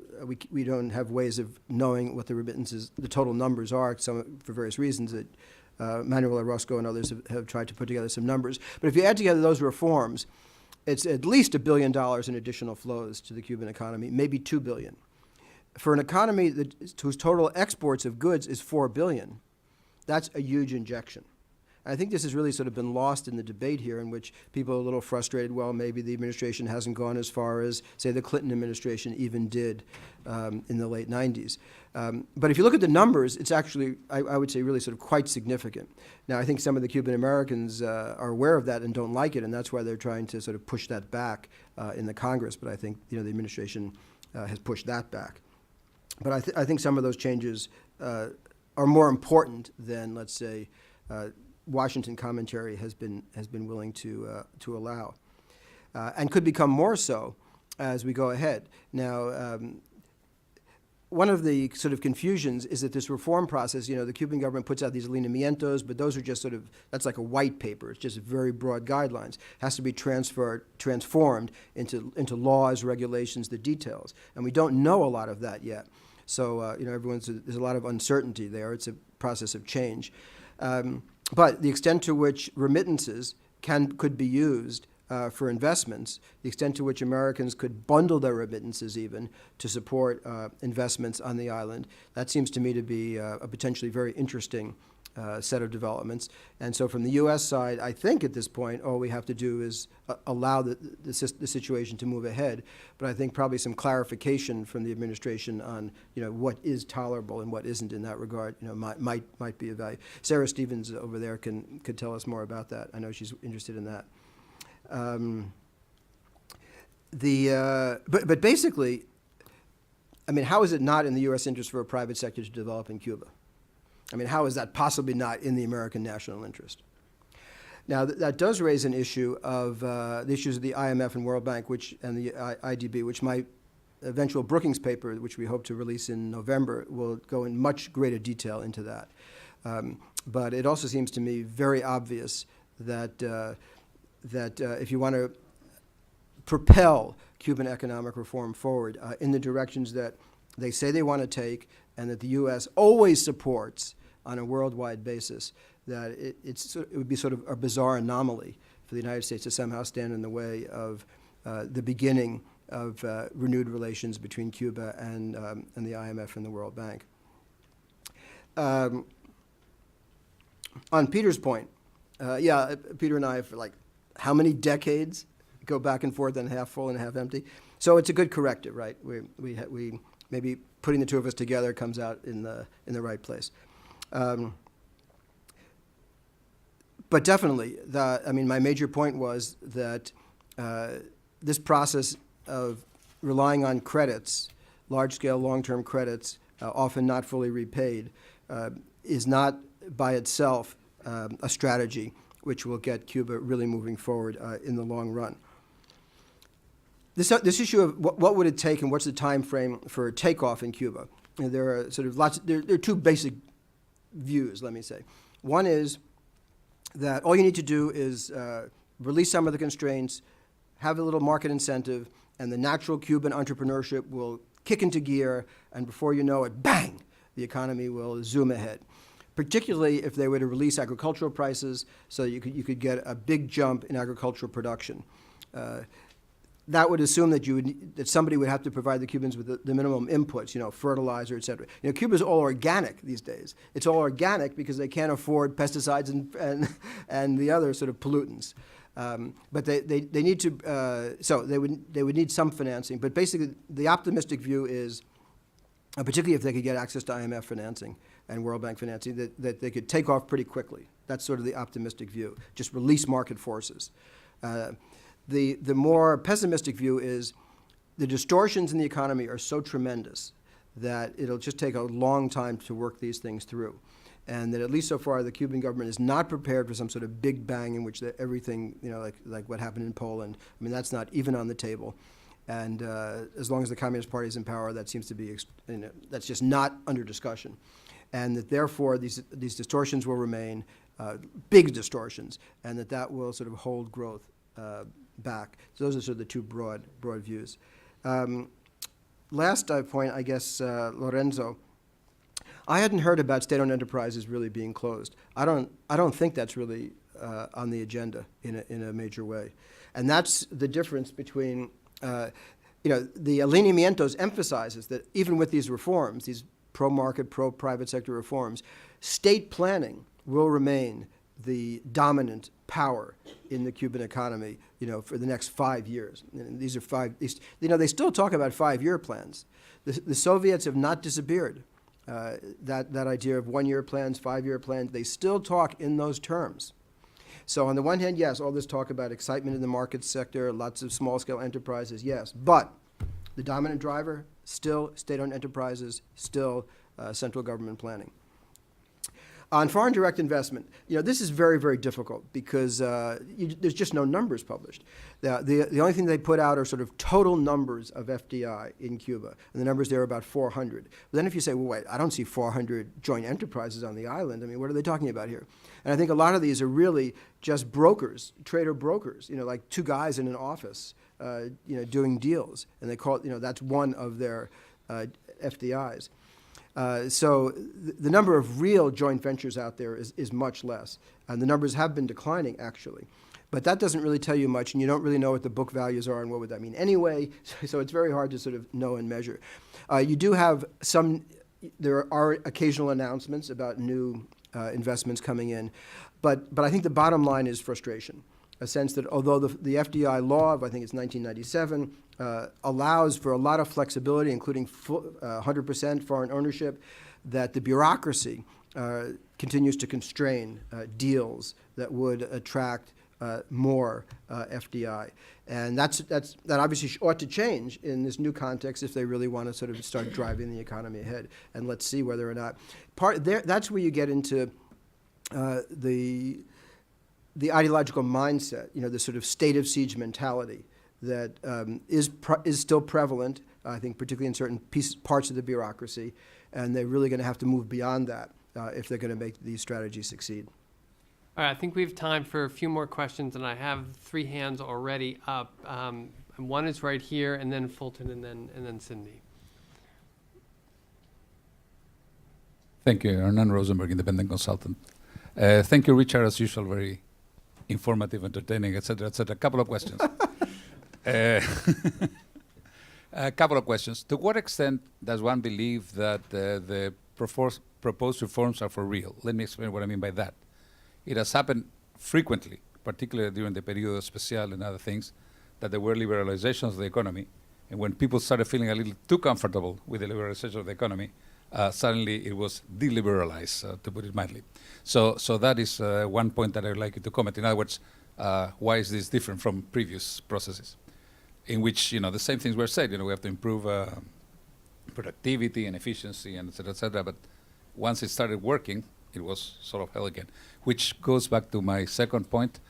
we don't have ways of knowing what the remittances, the total numbers are, some for various reasons that Manuel Orozco and others have tried to put together some numbers. But if you add together those reforms, it's at least $1 billion in additional flows to the Cuban economy, maybe $2 billion. For an economy whose total exports of goods is $4 billion, that's a huge injection. I think this has really sort of been lost in the debate here, in which people are a little frustrated. Well, maybe the administration hasn't gone as far as, say, the Clinton administration even did in the late 90s. But if you look at the numbers, it's actually, I would say, really sort of quite significant. Now, I think some of the Cuban Americans are aware of that and don't like it, and that's why they're trying to sort of push that back in the Congress. But I think the administration has pushed that back. But I think some of those changes are more important than, let's say, Washington commentary has been willing to allow, and could become more so as we go ahead. Now, one of the sort of confusions is that this reform process, the Cuban government puts out these lineamientos, but those are just sort of, that's like a white paper. It's just very broad guidelines. It has to be transformed into laws, regulations, the details. And we don't know a lot of that yet. So, there's a lot of uncertainty there. It's a process of change. But the extent to which remittances could be used for investments, the extent to which Americans could bundle their remittances even to support investments on the island, that seems to me to be a potentially very interesting set of developments. And so from the U.S. side, I think at this point, all we have to do is allow the situation to move ahead. But I think probably some clarification from the administration on, what is tolerable and what isn't in that regard, might be of value. Sarah Stevens over there could tell us more about that. I know she's interested in that. But basically, I mean, how is it not in the U.S. interest for a private sector to develop in Cuba? I mean, how is that possibly not in the American national interest? Now, that does raise an issue of the issues of the IMF and World Bank, and the IDB, which my eventual Brookings paper, which we hope to release in November, will go in much greater detail into that. But it also seems to me very obvious that if you want to propel Cuban economic reform forward in the directions that they say they want to take, and that the U.S. always supports on a worldwide basis, that it would be sort of a bizarre anomaly for the United States to somehow stand in the way of the beginning of renewed relations between Cuba and the IMF and the World Bank. On Peter's point, yeah, Peter and I, for like how many decades, go back and forth on half full and half empty. So it's a good corrective, right? We maybe putting the two of us together comes out in the right place. But definitely, I mean, my major point was that this process of relying on credits, large-scale, long-term credits, often not fully repaid, is not by itself a strategy which will get Cuba really moving forward in the long run. This issue of what would it take and what's the time frame for takeoff in Cuba, there are sort of there are two basic views, let me say. One is that all you need to do is release some of the constraints, have a little market incentive, and the natural Cuban entrepreneurship will kick into gear, and before you know it, bang, the economy will zoom ahead. Particularly if they were to release agricultural prices, so you could get a big jump in agricultural production. That would assume that somebody would have to provide the Cubans with the minimum inputs, fertilizer, et cetera. Cuba's all organic these days. It's all organic because they can't afford pesticides and the other sort of pollutants. But they need to, so they would need some financing. But basically, the optimistic view is, particularly if they could get access to IMF financing and World Bank financing, that they could take off pretty quickly. That's sort of the optimistic view. Just release market forces. The more pessimistic view is the distortions in the economy are so tremendous that it'll just take a long time to work these things through. And that at least so far, the Cuban government is not prepared for some sort of big bang in which everything, like what happened in Poland, I mean, that's not even on the table. And as long as the Communist Party is in power, that seems to be, that's just not under discussion. And that therefore, these distortions will remain, big distortions, and that will sort of hold growth back. So those are sort of the two broad views. Last point, I guess, Lorenzo, I hadn't heard about state-owned enterprises really being closed. I don't think that's really on the agenda in a major way, and that's the difference between, the alineamientos emphasizes that even with these reforms, these pro-market, pro-private sector reforms, state planning will remain the dominant power in the Cuban economy, for the next 5 years. And these are they still talk about 5-year plans. The Soviets have not disappeared. That idea of 1-year plans, 5-year plans, they still talk in those terms. So on the one hand, yes, all this talk about excitement in the market sector, lots of small-scale enterprises, yes. But the dominant driver, still state-owned enterprises, still central government planning. On foreign direct investment, this is very, very difficult because there's just no numbers published. The only thing they put out are sort of total numbers of FDI in Cuba, and the numbers there are about 400. But then if you say, well, wait, I don't see 400 joint enterprises on the island. I mean, what are they talking about here? And I think a lot of these are really just brokers, trader brokers, like two guys in an office, doing deals, and they call it, that's one of their FDIs. So the number of real joint ventures out there is much less. And the numbers have been declining, actually. But that doesn't really tell you much, and you don't really know what the book values are and what would that mean anyway. So it's very hard to sort of know and measure. You do have there are occasional announcements about new investments coming in. But I think the bottom line is frustration. A sense that although the FDI law of, I think it's 1997, allows for a lot of flexibility, including 100% foreign ownership, that the bureaucracy continues to constrain deals that would attract more FDI. And that obviously ought to change in this new context if they really want to sort of start driving the economy ahead. And let's see whether or not that's where you get into the ideological mindset, the sort of state of siege mentality that is still prevalent, I think, particularly in certain parts of the bureaucracy, and they're really going to have to move beyond that if they're going to make these strategies succeed. All right, I think we have time for a few more questions, and I have 3 hands already up. One is right here, and then Fulton, and then Cindy. Thank you. Hernan Rosenberg, independent consultant. Thank you, Richard, as usual, very informative, entertaining, et cetera, et cetera. A couple of questions. A couple of questions. To what extent does one believe that the proposed reforms are for real? Let me explain what I mean by that. It has happened frequently, particularly during the periodo especial and other things, that there were liberalizations of the economy, and when people started feeling a little too comfortable with the liberalization of the economy, suddenly it was deliberalized, to put it mildly. So that is one point that I would like you to comment. In other words, why is this different from previous processes, in which the same things were said? We have to improve productivity and efficiency and et cetera, but once it started working, it was sort of hell again. Which goes back to my second point.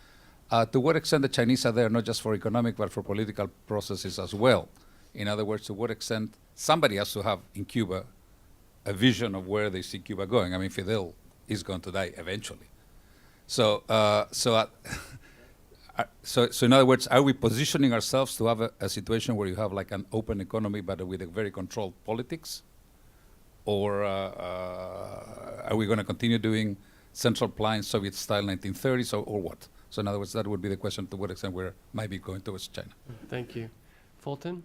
To what extent the Chinese are there not just for economic but for political processes as well? In other words, to what extent somebody has to have in Cuba a vision of where they see Cuba going. I mean, Fidel is going to die eventually. So in other words, are we positioning ourselves to have a situation where you have like an open economy but with a very controlled politics? Or are we going to continue doing central planning Soviet-style 1930s, or what? So in other words, that would be the question, to what extent we might be going towards China. Thank you. Fulton?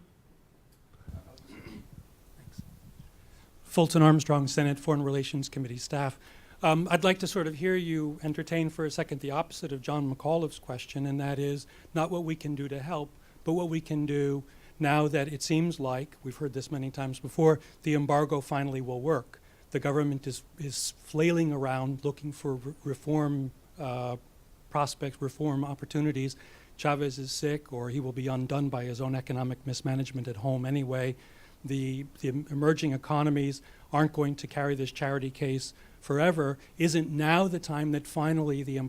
Fulton Armstrong, Senate Foreign Relations Committee staff. I'd like to sort of hear you entertain for a second the opposite of John McAuliffe's question, and that is not what we can do to help, but what we can do now that it seems like, we've heard this many times before, the embargo finally will work. The government is flailing around looking for reform prospects, reform opportunities. Chavez is sick, or he will be undone by his own economic mismanagement at home anyway. The emerging economies aren't going to carry this charity case forever. Isn't now the time that finally the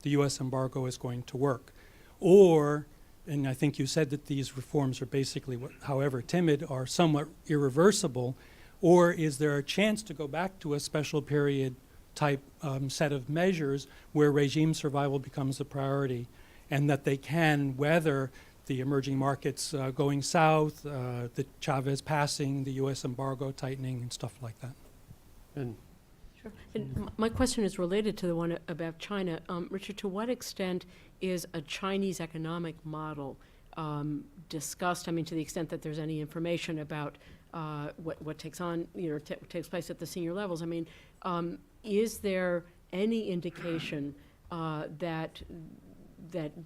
U.S. embargo is going to work? Or, and I think you said that these reforms are basically, however timid, are somewhat irreversible, or is there a chance to go back to a special period type set of measures where regime survival becomes a priority, and that they can weather the emerging markets going south, the Chavez passing, the U.S. embargo tightening, and stuff like that? And Sure. And my question is related to the one about China. Richard, to what extent is a Chinese economic model discussed? I mean, to the extent that there's any information about what takes place at the senior levels. I mean, is there any indication that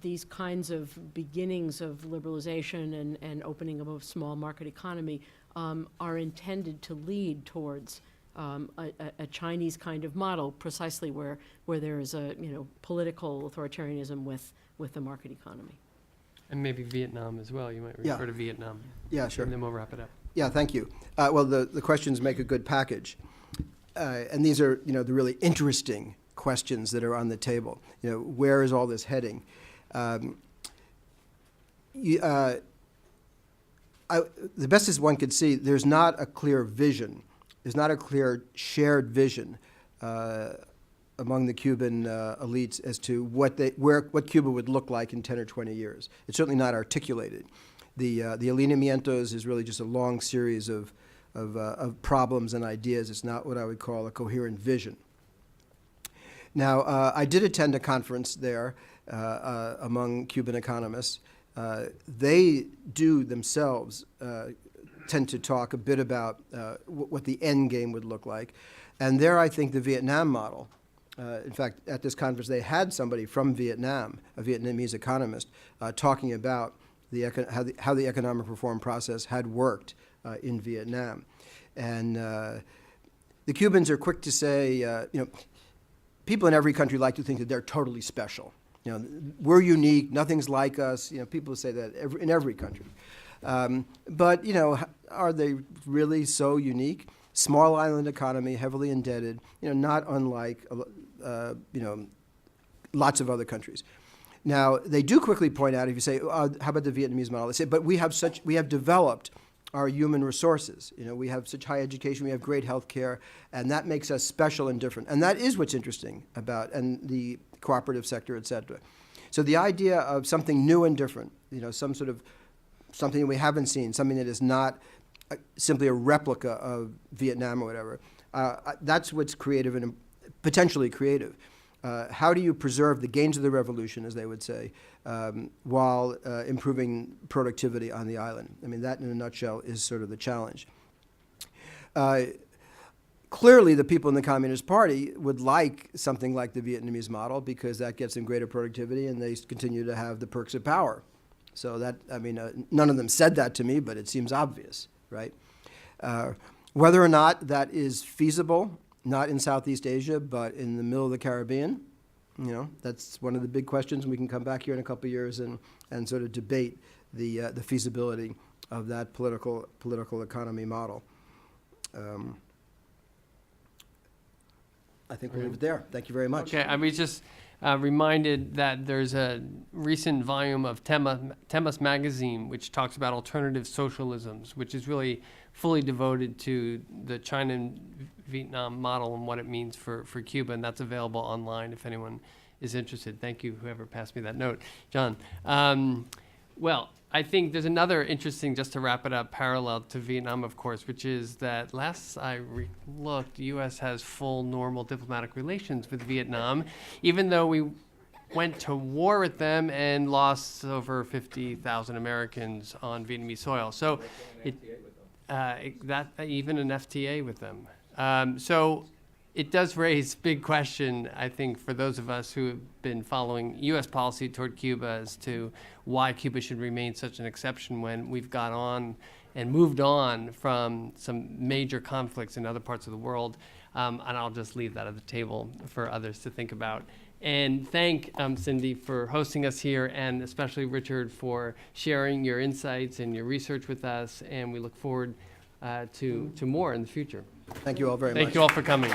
these kinds of beginnings of liberalization and opening of a small market economy are intended to lead towards a Chinese kind of model, precisely where there is a political authoritarianism with the market economy? And maybe Vietnam as well. You might Yeah. refer to Vietnam. Yeah, sure. And then we'll wrap it up. Yeah, thank you. Well, the questions make a good package. And these are, the really interesting questions that are on the table. Where is all this heading? The best as one could see, there's not a clear vision. There's not a clear shared vision among the Cuban elites as to what Cuba would look like in 10 or 20 years. It's certainly not articulated. The alineamientos is really just a long series of problems and ideas. It's not what I would call a coherent vision. Now, I did attend a conference there among Cuban economists. They do themselves tend to talk a bit about what the end game would look like. And there, I think the Vietnam model, in fact, at this conference, they had somebody from Vietnam, a Vietnamese economist, talking about how the economic reform process had worked in Vietnam. And the Cubans are quick to say, people in every country like to think that they're totally special. You know, we're unique, nothing's like us. You know, people say that in every country. But, you know, are they really so unique? Small island economy, heavily indebted, you know, not unlike, you know, lots of other countries. Now, they do quickly point out, if you say, how about the Vietnamese model? They say, but we have developed our human resources. You know, we have such high education, we have great health care, and that makes us special and different. And that is what's interesting about, and the cooperative sector, et cetera. So the idea of something new and different, you know, some sort of something that we haven't seen, something that is not simply a replica of Vietnam or whatever, that's what's creative and potentially creative. How do you preserve the gains of the revolution, as they would say, while improving productivity on the island? I mean, that in a nutshell is sort of the challenge. Clearly, the people in the Communist Party would like something like the Vietnamese model because that gets them greater productivity and they continue to have the perks of power. So that, I mean, none of them said that to me, but it seems obvious, right? Whether or not that is feasible, not in Southeast Asia, but in the middle of the Caribbean, you know, that's one of the big questions. We can come back here in a couple of years and sort of debate the feasibility of that political economy model. I think we'll leave it there. Thank you very much. Okay, I was just reminded that there's a recent volume of Temas magazine, which talks about alternative socialisms, which is really fully devoted to the China and Vietnam model and what it means for Cuba, and that's available online if anyone is interested. Thank you, whoever passed me that note. John. Well, I think there's another interesting, just to wrap it up, parallel to Vietnam, of course, which is that last I looked, the U.S. has full normal diplomatic relations with Vietnam, even though we went to war with them and lost over 50,000 Americans on Vietnamese soil. So even an FTA with them. So it does raise big question, I think, for those of us who have been following U.S. policy toward Cuba as to why Cuba should remain such an exception when we've got on and moved on from some major conflicts in other parts of the world. And I'll just leave that at the table for others to think about. And thank Cindy for hosting us here, and especially Richard for sharing your insights and your research with us. And we look forward to more in the future. Thank you all very much. Thank you all for coming.